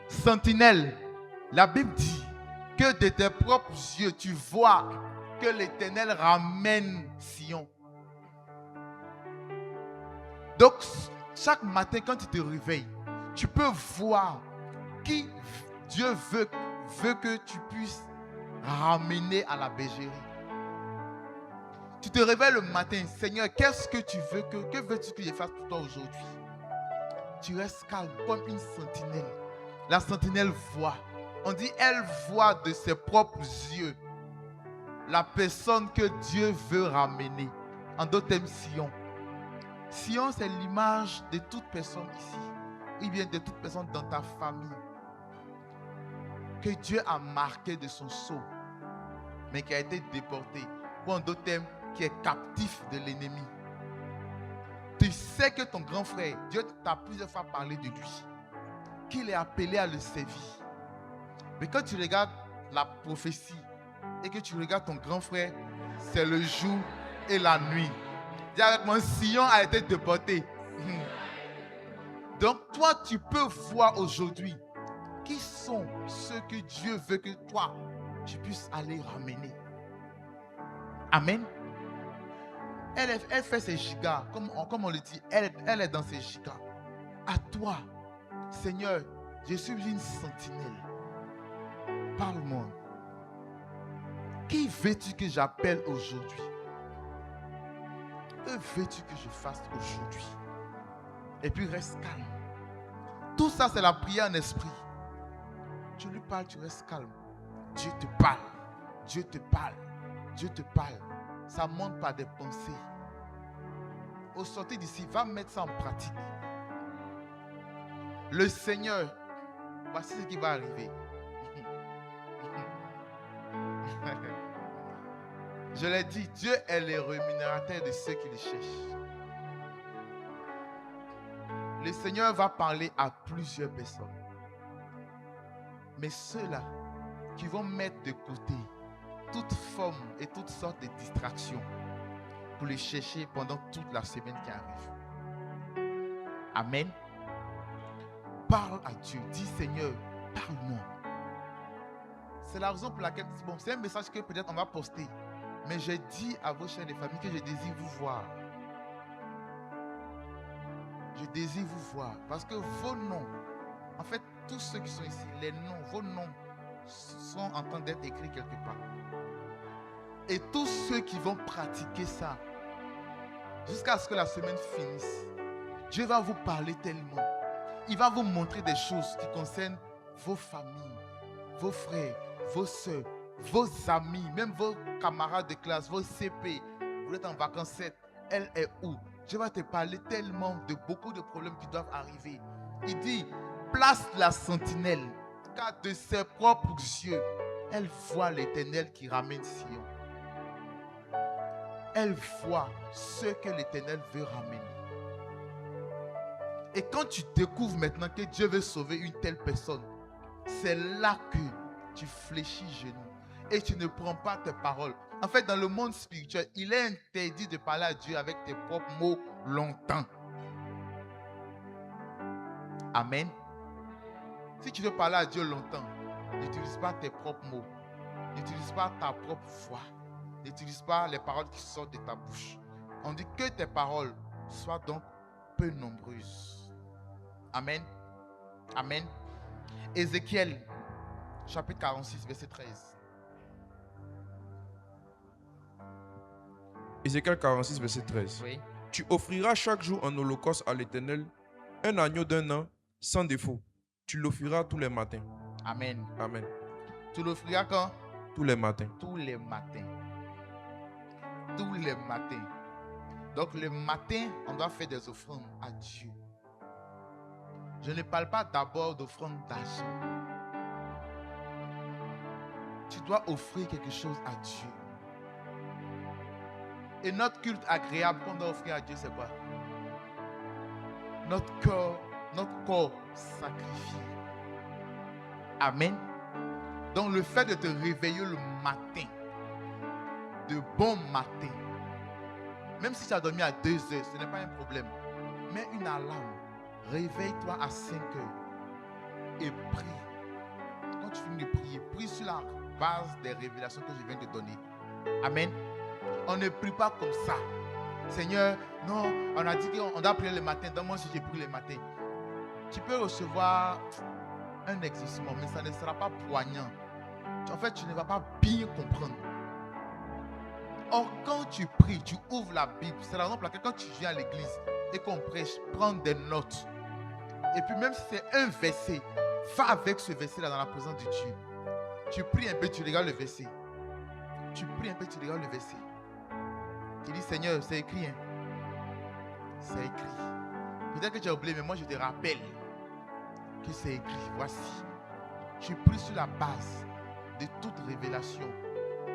Sentinelle, la Bible dit que de tes propres yeux, tu vois que l'Éternel ramène Sion. Donc, chaque matin, quand tu te réveilles, tu peux voir qui Dieu veut que tu puisses ramener à la bergerie. Tu te réveilles le matin, Seigneur, qu'est-ce que tu veux que veux-tu que je fasse pour toi aujourd'hui? Tu restes calme comme une sentinelle. La sentinelle voit. On dit, elle voit de ses propres yeux la personne que Dieu veut ramener. En d'autres termes, Sion. Sion, c'est l'image de toute personne ici. Ou bien de toute personne dans ta famille. Que Dieu a marqué de son sceau, mais qui a été déporté. Ou en d'autres termes, qui est captif de l'ennemi. Tu sais que ton grand frère, Dieu t'a plusieurs fois parlé de lui, qu'il est appelé à le servir. Mais quand tu regardes la prophétie et que tu regardes ton grand frère, c'est le jour et la nuit. Dis avec moi, Sion a été déporté. Donc toi, tu peux voir aujourd'hui qui sont ceux que Dieu veut que toi, tu puisses aller ramener. Amen. Elle fait ses gigas, comme on le dit, elle est dans ses gigas. À toi, Seigneur, je suis une sentinelle. Parle-moi. Qui veux-tu que j'appelle aujourd'hui? Que veux-tu que je fasse aujourd'hui? Et puis reste calme. Tout ça, c'est la prière en esprit. Tu lui parles, tu restes calme. Dieu te parle. Dieu te parle. Dieu te parle. Ça monte par des pensées. Au sortir d'ici, va mettre ça en pratique. Le Seigneur, voici ce qui va arriver. Je l'ai dit, Dieu est le rémunérateur de ceux qui le cherchent. Le Seigneur va parler à plusieurs personnes. Mais ceux-là qui vont mettre de côté toute forme et toutes sortes de distractions pour les chercher pendant toute la semaine qui arrive. Amen. Parle à Dieu. Dis Seigneur, parle-moi. C'est la raison pour laquelle, bon, c'est un message que peut-être on va poster. Mais j'ai dit à vos chers et familles que je désire vous voir. Je désire vous voir. Parce que vos noms, en fait, tous ceux qui sont ici, les noms, vos noms sont en train d'être écrits quelque part. Et tous ceux qui vont pratiquer ça, jusqu'à ce que la semaine finisse, Dieu va vous parler tellement. Il va vous montrer des choses qui concernent vos familles, vos frères, vos soeurs, vos amis, même vos camarades de classe, vos CP. Vous êtes en vacances, elle est où? Dieu va te parler tellement de beaucoup de problèmes qui doivent arriver. Il dit, place la sentinelle, car de ses propres yeux, elle voit l'Éternel qui ramène Sion. Elle voit ce que l'Éternel veut ramener. Et quand tu découvres maintenant que Dieu veut sauver une telle personne, c'est là que tu fléchis genoux et tu ne prends pas tes paroles. En fait, dans le monde spirituel, il est interdit de parler à Dieu avec tes propres mots longtemps. Amen. Si tu veux parler à Dieu longtemps, n'utilise pas tes propres mots. N'utilise pas ta propre voix. N'utilise pas les paroles qui sortent de ta bouche. On dit que tes paroles soient donc peu nombreuses. Amen. Amen. Ézéchiel, chapitre 46, verset 13. Ézéchiel 46, verset 13. Oui. Tu offriras chaque jour en holocauste à l'Éternel un agneau d'un an sans défaut. Tu l'offriras tous les matins. Amen. Amen. Tu l'offriras quand? Tous les matins. Tous les matins. Tous les matins. Donc le matin, on doit faire des offrandes à Dieu. Je ne parle pas d'abord d'offrandes d'argent. Tu dois offrir quelque chose à Dieu. Et notre culte agréable qu'on doit offrir à Dieu, c'est quoi? Notre corps sacrifié. Amen. Donc le fait de te réveiller le matin, de bon matin, même si tu as dormi à 2 heures, ce n'est pas un problème. Mets une alarme. Réveille-toi à 5 heures et prie. Quand tu finis de prier, prie sur la base des révélations que je viens de donner. Amen. On ne prie pas comme ça. Seigneur, non, on a dit qu'on doit prier le matin. Donne-moi si j'ai prié le matin. Tu peux recevoir un exaucement, mais ça ne sera pas poignant. En fait, tu ne vas pas bien comprendre. Or, quand tu pries, tu ouvres la Bible. C'est la raison pour laquelle quand tu viens à l'église et qu'on prêche, prends des notes. Et puis même si c'est un verset, va avec ce verset-là dans la présence de Dieu. Tu pries un peu, tu regardes le verset. Tu pries un peu, tu regardes le verset. Tu dis, Seigneur, c'est écrit. Hein? C'est écrit. Peut-être que tu as oublié, mais moi je te rappelle que c'est écrit. Voici. Tu pries sur la base de toute révélation.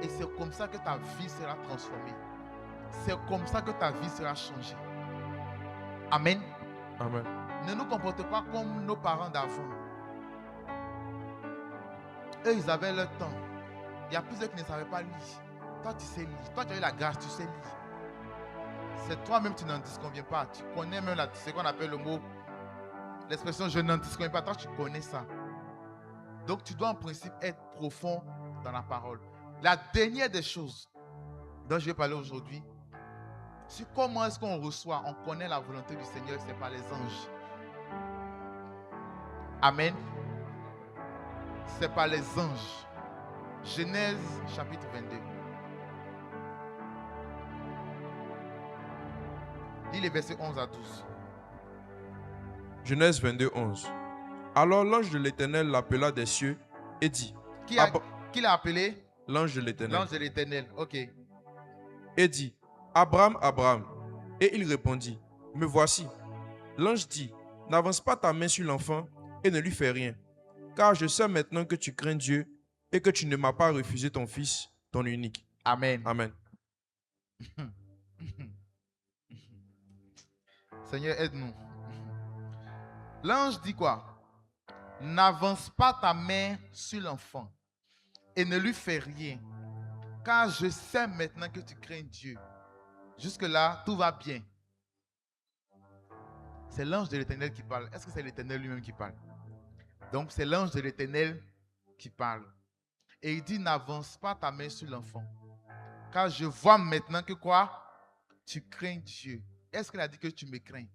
Et c'est comme ça que ta vie sera transformée. C'est comme ça que ta vie sera changée. Amen. Amen. Ne nous comportons pas comme nos parents d'avant. Eux, ils avaient leur temps. Il y a plusieurs qui ne savaient pas lire. Toi, tu sais lire. Toi, tu as eu la grâce, tu sais lire. C'est toi-même, tu n'en disconviens pas. Tu connais même ce qu'on appelle le mot, l'expression je n'en disconviens pas. Toi, tu connais ça. Donc, tu dois en principe être profond dans la parole. La dernière des choses dont je vais parler aujourd'hui, c'est comment est-ce qu'on reçoit, on connaît la volonté du Seigneur, c'est par les anges. Amen. C'est par les anges. Genèse chapitre 22. Lis les versets 11 à 12. Genèse 22, 11. Alors l'ange de l'Éternel l'appela des cieux et dit. Qui l'a appelé? L'ange de l'Éternel. L'ange de l'Éternel, ok. Et dit, Abraham, Abraham. Et il répondit, me voici. L'ange dit, n'avance pas ta main sur l'enfant et ne lui fais rien. Car je sais maintenant que tu crains Dieu et que tu ne m'as pas refusé ton fils, ton unique. Amen. Amen. Seigneur, aide-nous. L'ange dit quoi? N'avance pas ta main sur l'enfant et ne lui fais rien. Car je sais maintenant que tu crains Dieu. Jusque-là, tout va bien. C'est l'ange de l'Éternel qui parle. Est-ce que c'est l'Éternel lui-même qui parle? Donc, c'est l'ange de l'Éternel qui parle. Et il dit, n'avance pas ta main sur l'enfant. Car je vois maintenant que quoi? Tu crains Dieu. Est-ce qu'il a dit que tu me crains?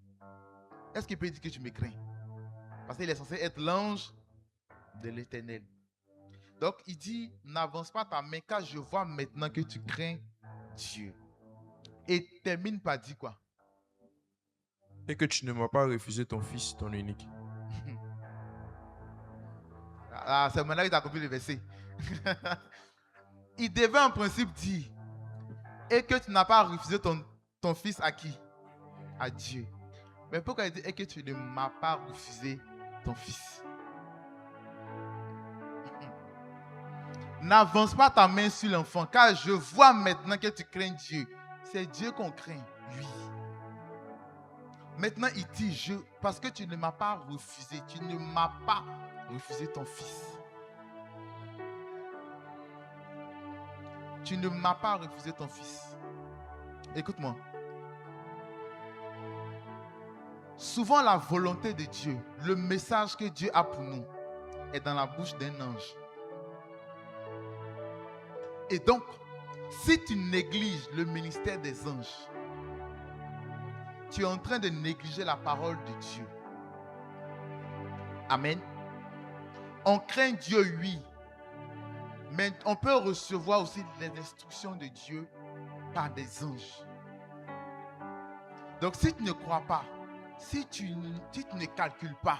Est-ce qu'il peut dire que tu me crains? Parce qu'il est censé être l'ange de l'Éternel. Donc il dit, n'avance pas ta main car je vois maintenant que tu crains Dieu. Et termine par dire quoi? Et que tu ne m'as pas refusé ton fils, ton unique. Ah, c'est maintenant qu'il a compris le verset. Il devait en principe dire, et que tu n'as pas refusé ton fils à qui? À Dieu. Mais pourquoi il dit, et que tu ne m'as pas refusé ton fils? N'avance pas ta main sur l'enfant, car je vois maintenant que tu crains Dieu. C'est Dieu qu'on craint, oui. Maintenant, il dit, parce que tu ne m'as pas refusé, tu ne m'as pas refusé ton fils. Tu ne m'as pas refusé ton fils. Écoute-moi. Souvent, la volonté de Dieu, le message que Dieu a pour nous, est dans la bouche d'un ange. Et donc, si tu négliges le ministère des anges, tu es en train de négliger la parole de Dieu. Amen. On craint Dieu, oui. Mais on peut recevoir aussi les instructions de Dieu par des anges. Donc si tu ne crois pas, si tu ne calcules pas,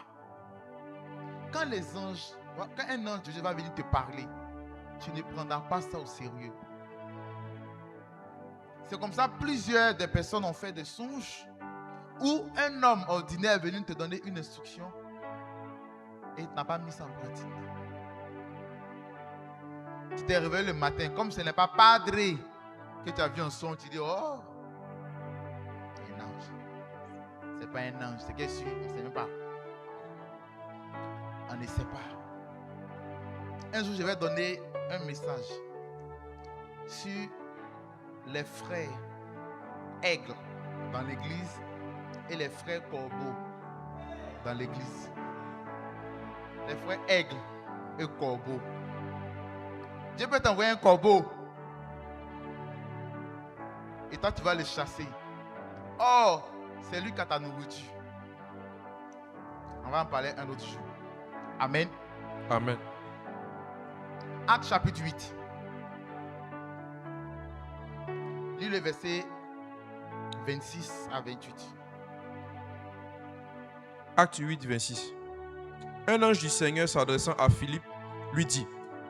quand un ange de Dieu va venir te parler, tu ne prendras pas ça au sérieux. C'est comme ça, plusieurs des personnes ont fait des songes où un homme ordinaire est venu te donner une instruction et tu n'as pas mis ça en pratique. Tu t'es réveillé le matin, comme ce n'est pas Padre que tu as vu un son, tu dis, oh, un ange. C'est pas un ange, c'est qu'est-ce que on ne sait même pas. On ne sait pas. Un jour, je vais donner un message sur les frères aigles dans l'église et les frères corbeaux dans l'église. Les frères aigles et corbeaux. Dieu peut t'envoyer un corbeau et toi tu vas le chasser. Oh, c'est lui qui a ta nourriture. On va en parler un autre jour. Amen. Amen. Acte chapitre 8. Lis le verset 26 à 28. Acte 8, 26. Un ange du Seigneur s'adressant à Philippe lui dit,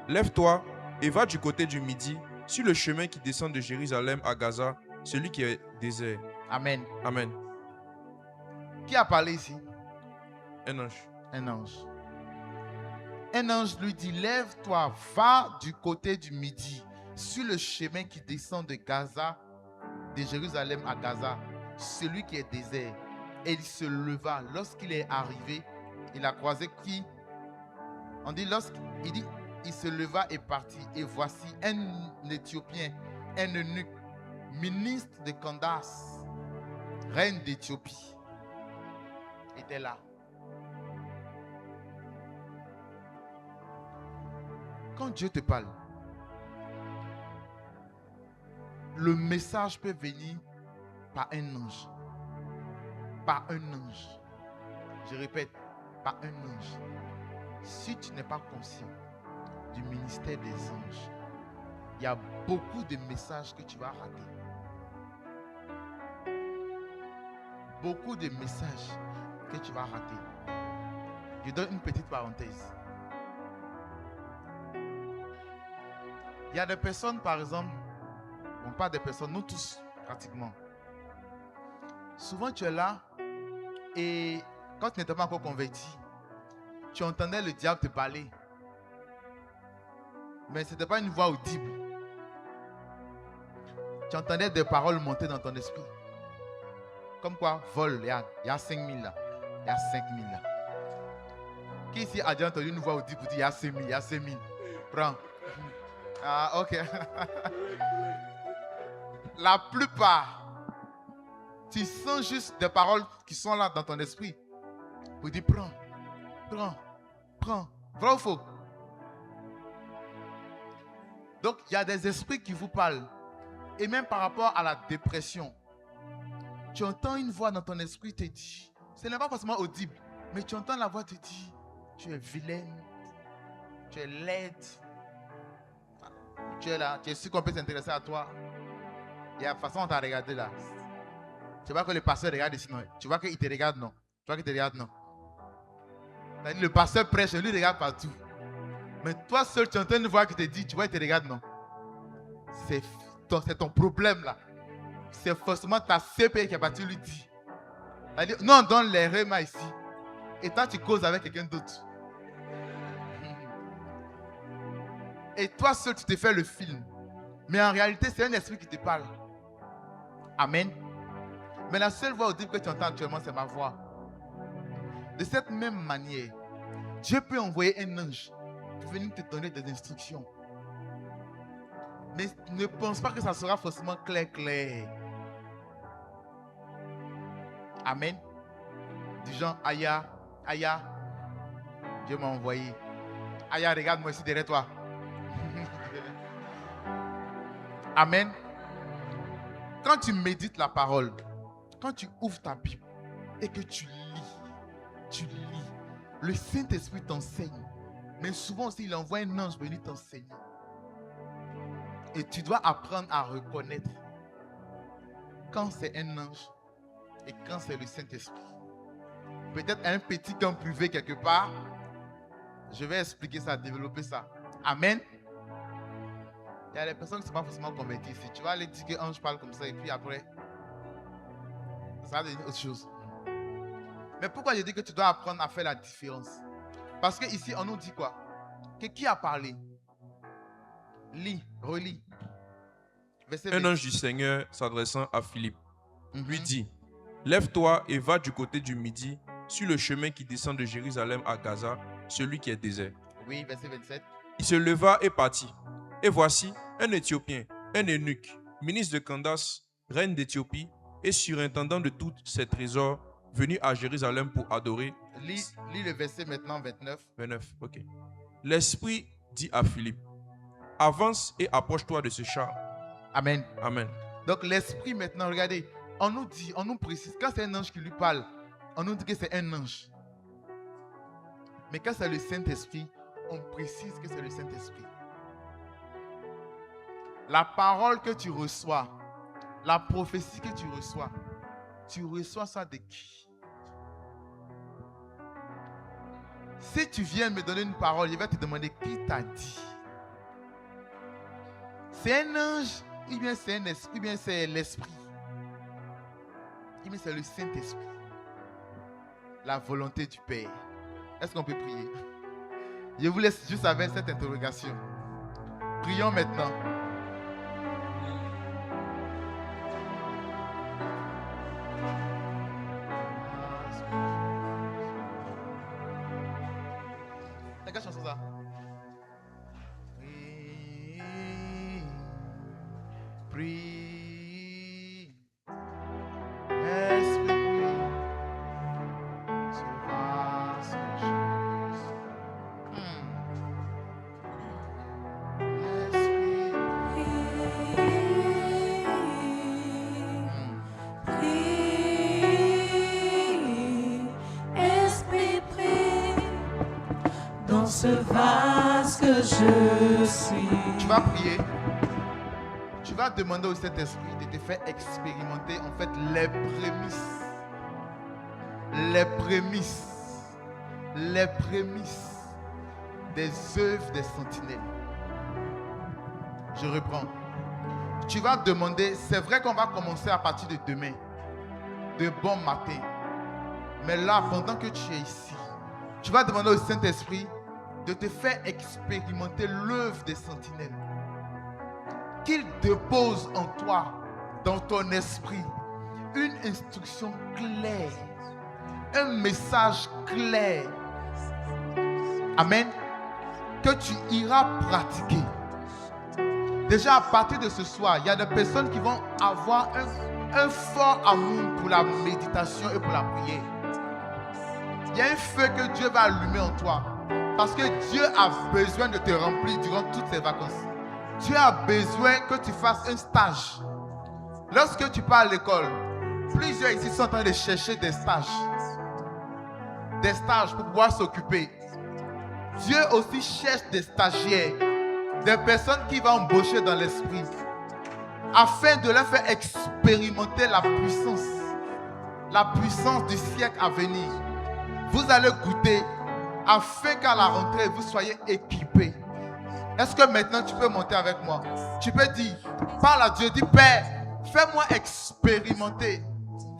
lève-toi et va du côté du midi sur le chemin qui descend de Jérusalem à Gaza, celui qui est désert. Amen. Amen. Qui a parlé ici? Un ange. Un ange. Un ange lui dit, lève-toi, va du côté du midi sur le chemin qui descend de Gaza, de Jérusalem à Gaza, celui qui est désert. Et il se leva. Lorsqu'il est arrivé, il a croisé qui? On dit lorsqu'il dit, il se leva et partit. Et voici un Éthiopien, un eunuque, ministre de Candace, reine d'Éthiopie, était là. Quand Dieu te parle, le message peut venir par un ange. Par un ange. Je répète, par un ange. Si tu n'es pas conscient du ministère des anges, il y a beaucoup de messages que tu vas rater. Beaucoup de messages que tu vas rater. Je donne une petite parenthèse. Il y a des personnes, par exemple, bon, pas des personnes, nous tous pratiquement. Souvent tu es là et quand tu n'étais pas encore converti, tu entendais le diable te parler. Mais ce n'était pas une voix audible. Tu entendais des paroles monter dans ton esprit. Comme quoi, vol, il y a 5 000 là. Il y a 5 000 là. Qui ici a déjà entendu une voix audible pour dire il y a 5 000, il y a 5 000? Prends. Ah, ok. La plupart, tu sens juste des paroles qui sont là dans ton esprit. Pour dire prends, prends, prends. Vrai ou faux? Donc, il y a des esprits qui vous parlent. Et même par rapport à la dépression, tu entends une voix dans ton esprit te dit, ce n'est pas forcément audible, mais tu entends la voix te dire, tu es vilaine, tu es laide, tu es là, tu es sûr qu'on peut s'intéresser à toi. Et la façon dont tu as regardé là, tu vois que le pasteur regarde ici, non? Tu vois qu'il te regarde, non? Tu vois qu'il te regarde, non? C'est-à-dire, le pasteur prêche, lui regarde partout. Mais toi seul, tu entends une voix qui te dit, tu vois, il te regarde, non? C'est ton problème là. C'est forcément ta CP qui est partie lui dire. C'est-à-dire, nous on donne les remas ici. Et toi, tu causes avec quelqu'un d'autre. Et toi seul, tu te fais le film. Mais en réalité, c'est un esprit qui te parle. Amen. Mais la seule voix audible que tu entends actuellement, c'est ma voix. De cette même manière, Dieu peut envoyer un ange pour venir te donner des instructions. Mais ne pense pas que ça sera forcément clair. Amen. Du genre, Aya, Dieu m'a envoyé. Aya, regarde-moi ici derrière toi. Amen. Quand tu médites la parole, quand tu ouvres ta Bible et que tu lis, le Saint-Esprit t'enseigne. Mais souvent aussi, il envoie un ange venir t'enseigner. Et tu dois apprendre à reconnaître quand c'est un ange et quand c'est le Saint-Esprit. Peut-être un petit camp privé quelque part. Je vais expliquer ça, développer ça. Amen. Il y a des personnes qui ne sont pas forcément converties ici. Tu vas aller dire qu'un ange parle comme ça et puis après, ça va devenir autre chose. Mais pourquoi je dis que tu dois apprendre à faire la différence? Parce qu'ici, on nous dit quoi? Que qui a parlé? Lis, relis. Un ange du Seigneur s'adressant à Philippe lui dit, lève-toi et va du côté du midi sur le chemin qui descend de Jérusalem à Gaza, celui qui est désert. Oui, verset 27. Il se leva et partit. Et voici un Éthiopien, un eunuque, ministre de Candace, reine d'Éthiopie et surintendant de tous ses trésors, venu à Jérusalem pour adorer. Lis le verset maintenant 29. 29, ok. L'Esprit dit à Philippe, avance et approche-toi de ce char. Amen. Amen. Donc l'Esprit maintenant, regardez, on nous précise, quand c'est un ange qui lui parle, on nous dit que c'est un ange. Mais quand c'est le Saint-Esprit, on précise que c'est le Saint-Esprit. La parole que tu reçois, la prophétie que tu reçois ça de qui? Si tu viens me donner une parole, je vais te demander qui t'a dit. C'est un ange, ou bien c'est un esprit, ou bien c'est l'esprit. Ou bien c'est le Saint-Esprit. La volonté du Père. Est-ce qu'on peut prier? Je vous laisse juste avec cette interrogation. Prions maintenant. C'est quelle chanson ça? Prie, Esprit, tu vas ce jour. Esprit, prie, dans ce vase que je suis. Tu vas prier. Tu vas demander au Saint-Esprit de te faire expérimenter en fait les prémices des œuvres des sentinelles. Je reprends. Tu vas demander, c'est vrai qu'on va commencer à partir de demain, de bon matin. Mais là, pendant que tu es ici, tu vas demander au Saint-Esprit de te faire expérimenter l'œuvre des sentinelles. Qu'il dépose en toi, dans ton esprit, une instruction claire, un message clair. Amen. Que tu iras pratiquer. Déjà à partir de ce soir, il y a des personnes qui vont avoir un fort amour pour la méditation et pour la prière. Il y a un feu que Dieu va allumer en toi. Parce que Dieu a besoin de te remplir durant toutes ces vacances. Tu as besoin que tu fasses un stage. Lorsque tu pars à l'école, plusieurs ici sont en train de chercher des stages. Des stages pour pouvoir s'occuper. Dieu aussi cherche des stagiaires, des personnes qui vont embaucher dans l'esprit, afin de leur faire expérimenter la puissance du siècle à venir. Vous allez goûter, afin qu'à la rentrée, vous soyez équipés. Est-ce que maintenant tu peux monter avec moi? Tu peux dire, parle à Dieu, dis Père, fais-moi expérimenter.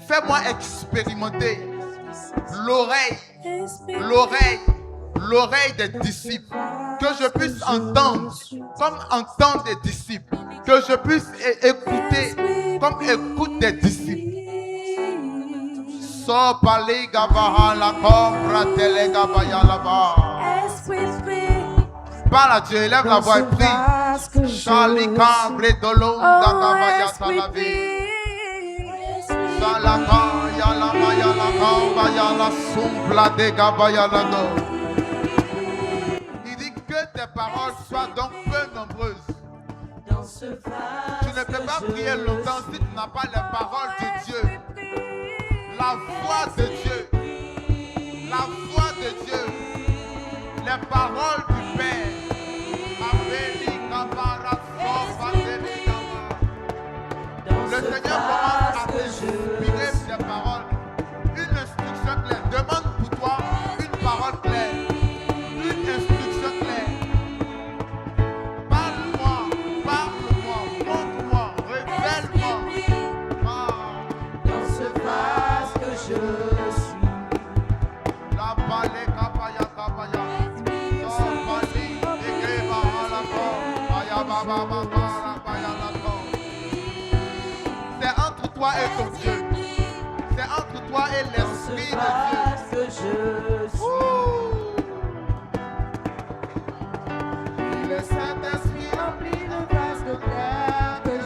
Fais-moi expérimenter l'oreille des disciples. Que je puisse entendre comme entendent des disciples. Que je puisse écouter comme écoutent des disciples. So pali gabaha la cobra tele gabaya lava. Parle à Dieu, élève la voix et prie. Charlie Cambre Dolon Gabaya Salavi. Salaka Yala Maya la Gabaya la Sumpla de Gabaya la Do. Il dit que tes paroles soient donc peu nombreuses. Tu ne peux pas prier longtemps si tu n'as pas les paroles de Dieu. La voix de Dieu. La voix de Dieu. Les paroles du Père. Le Seigneur commence à t'inspirer des paroles. Une instruction claire. Demande pour toi une parole claire. Une instruction claire. Parle-moi, montre-moi, révèle-moi. Dans ce vase que je suis. La balai kapaya kapaya. C'est entre toi et ton Dieu. C'est entre toi et l'Esprit de Dieu. Que je suis. Le Saint-Esprit Remplis le vase de terre que je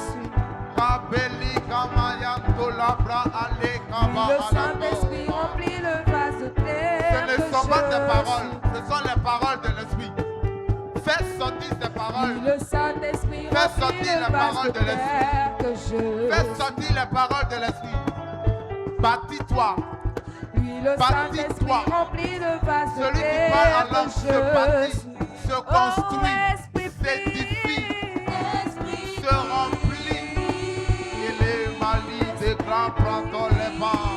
suis. Kabeli kamaya tolabra ale kaba Le Saint-Esprit remplit le vase de terre. Ce ne sont pas des paroles, ce sont les paroles de l'Esprit. Fais sortir ces paroles. Le Saint-Esprit Fais remplit sortir le les vase paroles de de l'Esprit. terre que je Fais sortir les paroles de l'Esprit. Bâtis-toi. Lui, le Saint-Esprit Bâtis-toi. remplit le vase de Celui qui parle terre à que l'homme se je bâtit, suis. se construit, Esprit, s'édifie, Esprit, se remplit. Il est mali de grands pratons les mains.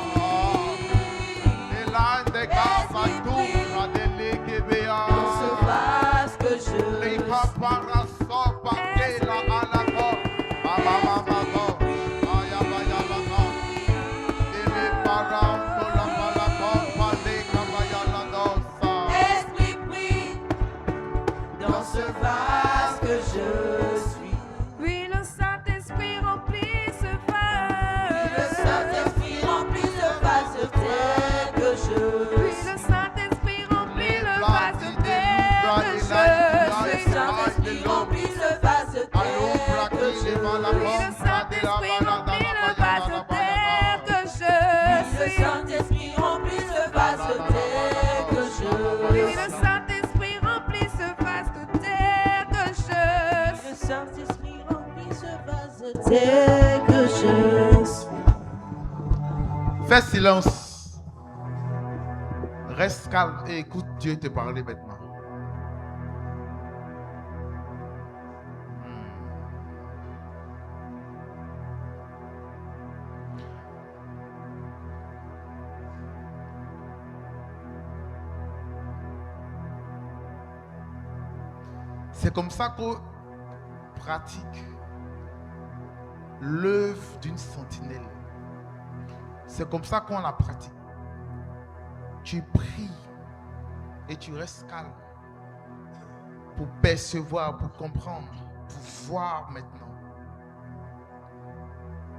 Et là, des gars, ça tourne de l'équibéa. dans ce vase que je Les suis. caparas sont partis là à la porte. Et les parents sont là à la porte. Les cabayalados. Esprit, prie dans ce vase que je suis. Oui, le Saint-Esprit remplit ce vase. Le Saint-Esprit remplit le vase de terre que je suis. Oui, le Saint-Esprit remplit le vase de terre que je suis. Le Saint-Esprit remplit le vase de terre que je suis. Oui, le Saint-Esprit remplit le vase de terre que je suis. Le Saint-Esprit remplit le vase de terre que je suis. Oui, le Saint-Esprit remplit ce vase de terre que je suis. Le Saint-Esprit remplit ce vase de terre que je suis. Fais silence. Reste calme et écoute Dieu te parler maintenant. C'est comme ça qu'on pratique l'œuvre d'une sentinelle. C'est comme ça qu'on la pratique. Tu pries et tu restes calme pour percevoir, pour comprendre, pour voir maintenant,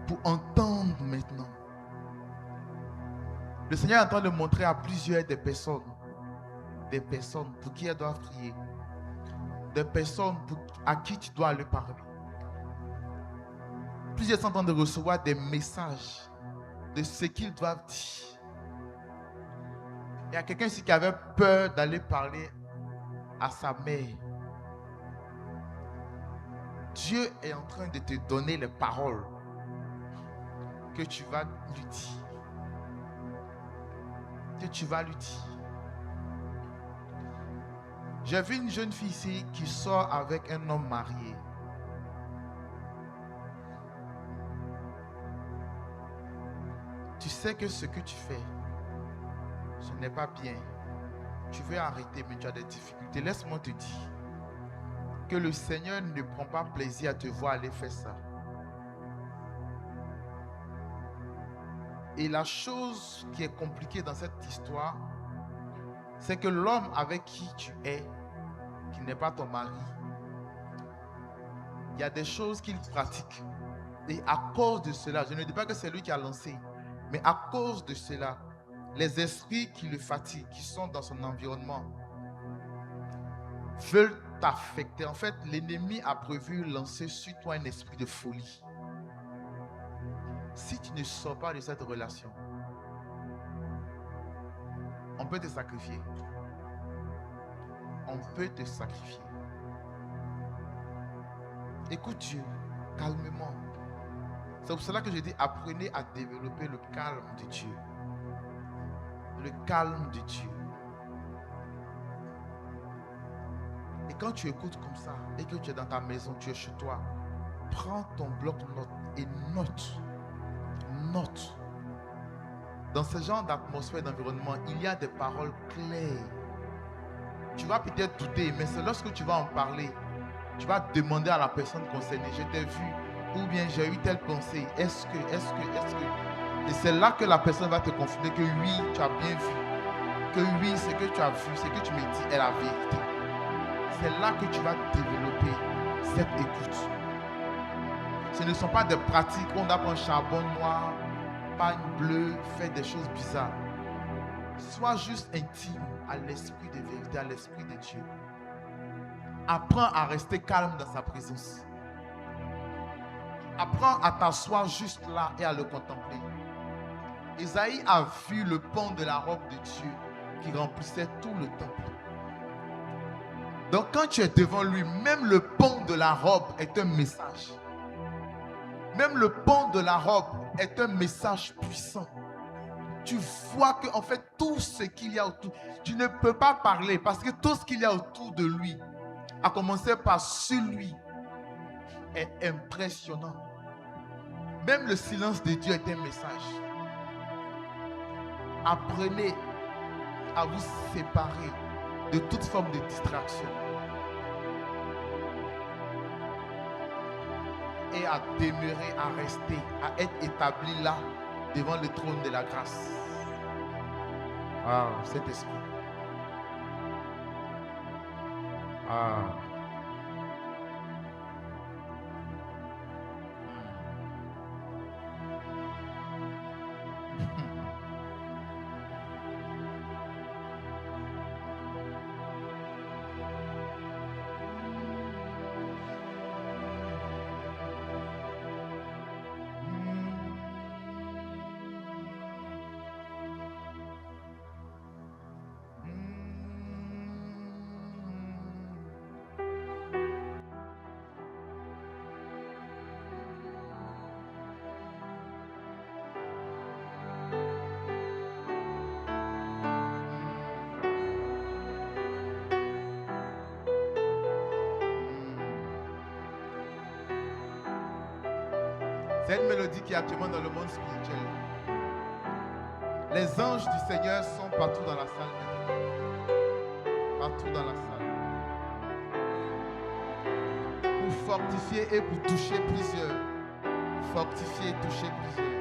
pour entendre maintenant. Le Seigneur est en train de montrer à plusieurs des personnes pour qui elles doivent prier, des personnes à qui tu dois aller parler. Plusieurs sont en train de recevoir des messages de ce qu'ils doivent dire. Il y a quelqu'un ici qui avait peur d'aller parler à sa mère. Dieu est en train de te donner les paroles que tu vas lui dire. Que tu vas lui dire. J'ai vu une jeune fille ici qui sort avec un homme marié. Tu sais que ce que tu fais, ce n'est pas bien. Tu veux arrêter, mais tu as des difficultés. Laisse-moi te dire que le Seigneur ne prend pas plaisir à te voir aller faire ça. Et la chose qui est compliquée dans cette histoire, c'est que l'homme avec qui tu es, qui n'est pas ton mari, il y a des choses qu'il pratique. Et à cause de cela, je ne dis pas que c'est lui qui a lancé, mais à cause de cela, les esprits qui le fatiguent, qui sont dans son environnement, veulent t'affecter. En fait, l'ennemi a prévu lancer sur toi un esprit de folie. Si tu ne sors pas de cette relation, on peut te sacrifier. On peut te sacrifier. Écoute Dieu, calmement. C'est pour cela que je dis, apprenez à développer le calme de Dieu. Le calme de Dieu. Et quand tu écoutes comme ça, et que tu es dans ta maison, tu es chez toi, prends ton bloc-notes et note. Note. Dans ce genre d'atmosphère, d'environnement, il y a des paroles claires. Tu vas peut-être douter, mais c'est lorsque tu vas en parler, tu vas demander à la personne concernée, je t'ai vu, ou bien j'ai eu telle pensée, est-ce que. Et c'est là que la personne va te confirmer que oui, tu as bien vu, que oui, ce que tu as vu, ce que tu me dis est la vérité. C'est là que tu vas développer cette écoute. Ce ne sont pas des pratiques où on apprend charbon noir, pagne bleue, faire des choses bizarres. Sois juste intime à l'esprit de vérité, à l'esprit de Dieu. Apprends à rester calme dans sa présence. Apprends à t'asseoir juste là et à le contempler. Isaïe a vu le pan de la robe de Dieu qui remplissait tout le temple. Donc quand tu es devant lui, même le pan de la robe est un message. Même le pan de la robe est un message puissant. Tu vois que en fait tout ce qu'il y a autour, tu ne peux pas parler parce que tout ce qu'il y a autour de lui, à commencer par celui, est impressionnant. Même le silence de Dieu est un message. Apprenez à vous séparer de toute forme de distraction et à demeurer, à rester, à être établi là devant le trône de la grâce. Ah, cet esprit. Ah. C'est une mélodie qui est actuellement dans le monde spirituel. Les anges du Seigneur sont partout dans la salle. Partout dans la salle. Pour fortifier et pour toucher plusieurs. Fortifier et toucher plusieurs.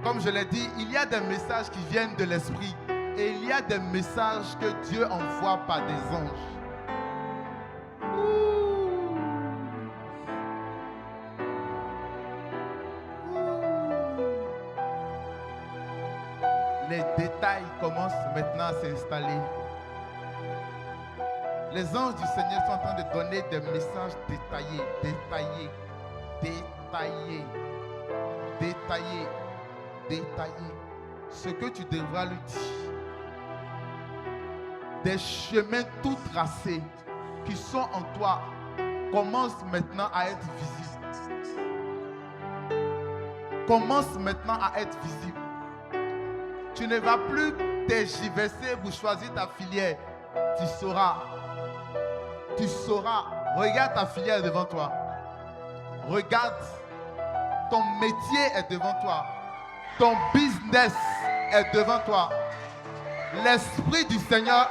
Comme je l'ai dit, il y a des messages qui viennent de l'esprit. Et il y a des messages que Dieu envoie par des anges. Les détails commencent maintenant à s'installer. Les anges du Seigneur sont en train de donner des messages détaillés, détaillés, détaillés, détaillés, détaillés. Ce que tu devras lui dire. Des chemins tout tracés qui sont en toi, commence maintenant à être visible. Commence maintenant à être visible. Tu ne vas plus tergiverser pour choisir ta filière. Tu sauras. Tu sauras. Regarde ta filière devant toi. Regarde. Ton métier est devant toi. Ton business est devant toi. L'Esprit du Seigneur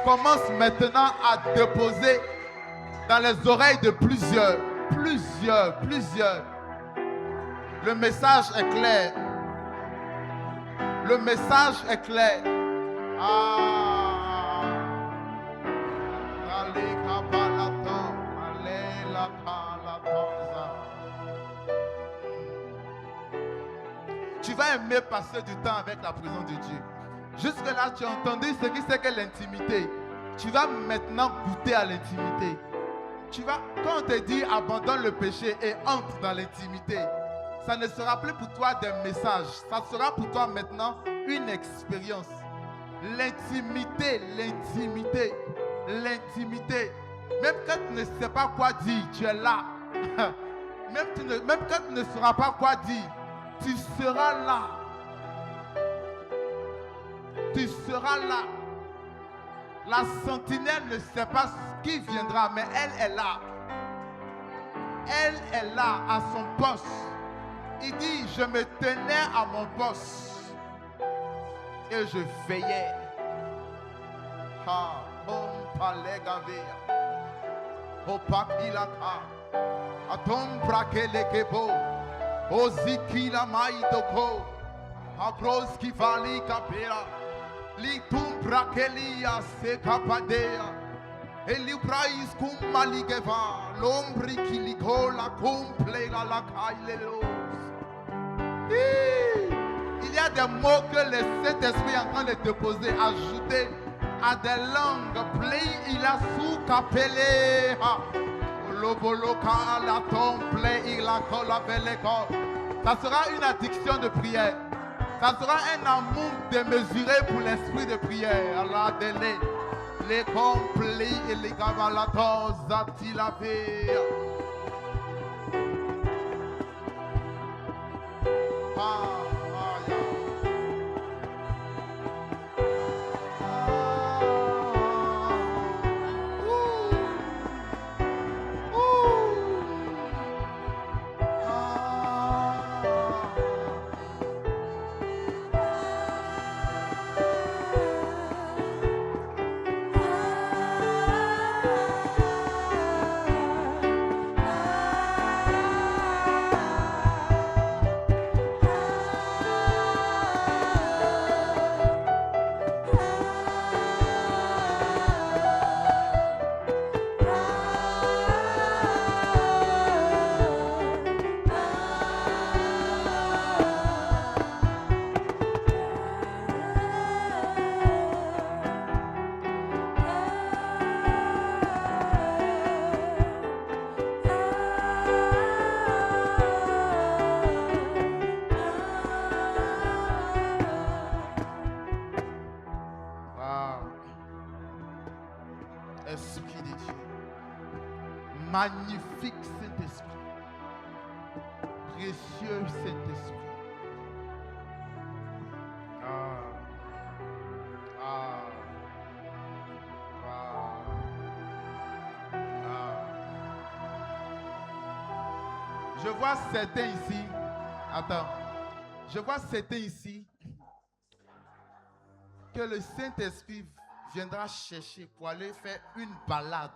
commence maintenant à déposer dans les oreilles de plusieurs. Le message est clair. Le message est clair. Tu vas aimer passer du temps avec la présence de Dieu. Jusque-là, tu as entendu ce qui c'est que l'intimité. Tu vas maintenant goûter à l'intimité. Quand on te dit abandonne le péché et entre dans l'intimité, ça ne sera plus pour toi des messages. Ça sera pour toi maintenant une expérience. L'intimité. Même quand tu ne sais pas quoi dire, tu es là. Même quand tu ne sauras pas quoi dire, tu seras là. Tu seras là. La sentinelle ne sait pas ce qui viendra, mais elle est là. Elle est là à son poste. Il dit, je me tenais à mon poste et je veillais. Il y a des mots que le Saint-Esprit est en train de déposer, ajouter à des langues. Il a sous capelé. Ça sera une addiction de prière. Ça sera un amour démesuré pour l'esprit de prière. Allah délai. Les complets et les gavalatos atilavé. Esprit de Dieu. Magnifique Saint-Esprit. Précieux Saint-Esprit. Je vois certains ici. Attends. Je vois certains ici que le Saint-Esprit viendra chercher pour aller faire une balade.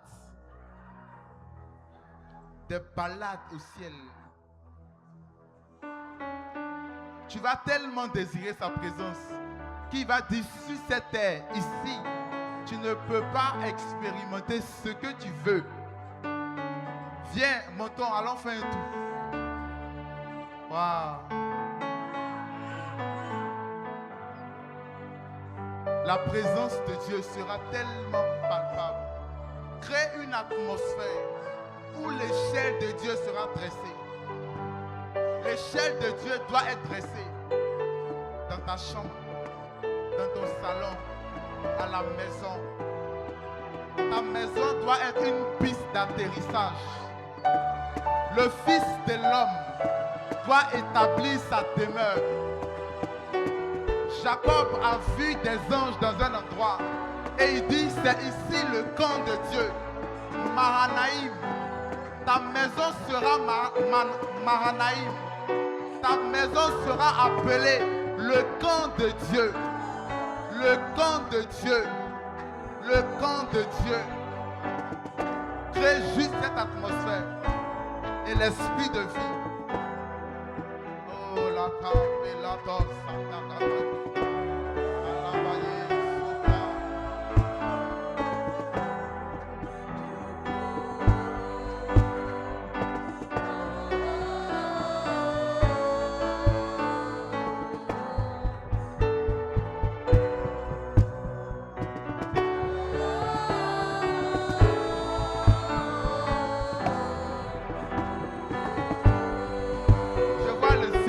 Des balades au ciel. Tu vas tellement désirer sa présence qu'il va dire sur cette terre, ici, tu ne peux pas expérimenter ce que tu veux. Viens, montons, allons faire un tour. Wow. La présence de Dieu sera tellement palpable. Crée une atmosphère où l'échelle de Dieu sera dressée. L'échelle de Dieu doit être dressée dans ta chambre, dans ton salon, à la maison. Ta maison doit être une piste d'atterrissage. Le Fils de l'homme doit établir sa demeure. Jacob a vu des anges dans un endroit et il dit c'est ici le camp de Dieu. Mahanaïm. Ta maison sera Mahanaïm. Ta maison sera appelée le camp de Dieu. Le camp de Dieu. Le camp de Dieu. Crée juste cette atmosphère et l'esprit de vie. Oh la table et la danse.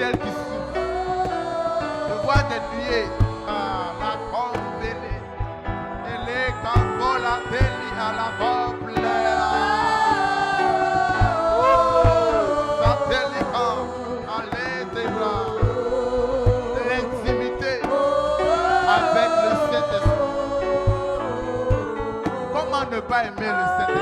Qui souffle. Je vois des nuées. Ah, la tombée. Et les capots, la télé à la boble. Ça télécom. Allez, tes bras. L'intimité avec le Saint-Esprit. Comment ne pas aimer le Saint-Esprit?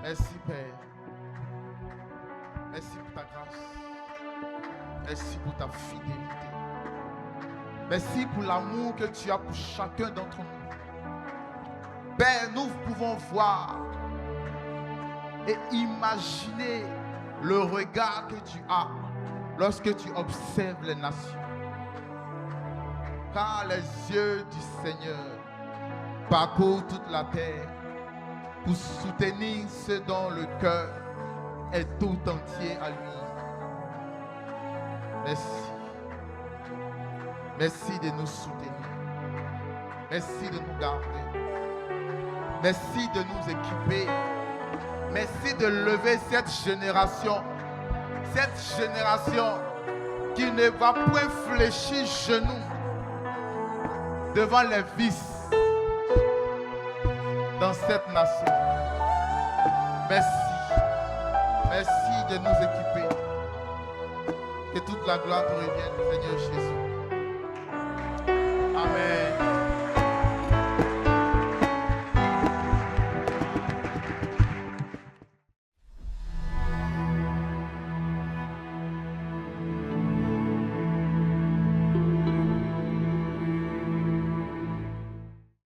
Merci Père. Merci pour ta grâce. Merci pour ta fidélité. Merci pour l'amour que tu as pour chacun d'entre nous. Père, nous pouvons voir et imaginer le regard que tu as lorsque tu observes les nations. Car les yeux du Seigneur parcourent toute la terre pour soutenir ceux dont le cœur est tout entier à lui. Merci. Merci de nous soutenir. Merci de nous garder. Merci de nous équiper. Merci de lever cette génération. Cette génération qui ne va point fléchir genou devant les vices dans cette nation. Merci. Merci de nous équiper. Que toute la gloire te revienne, Seigneur Jésus.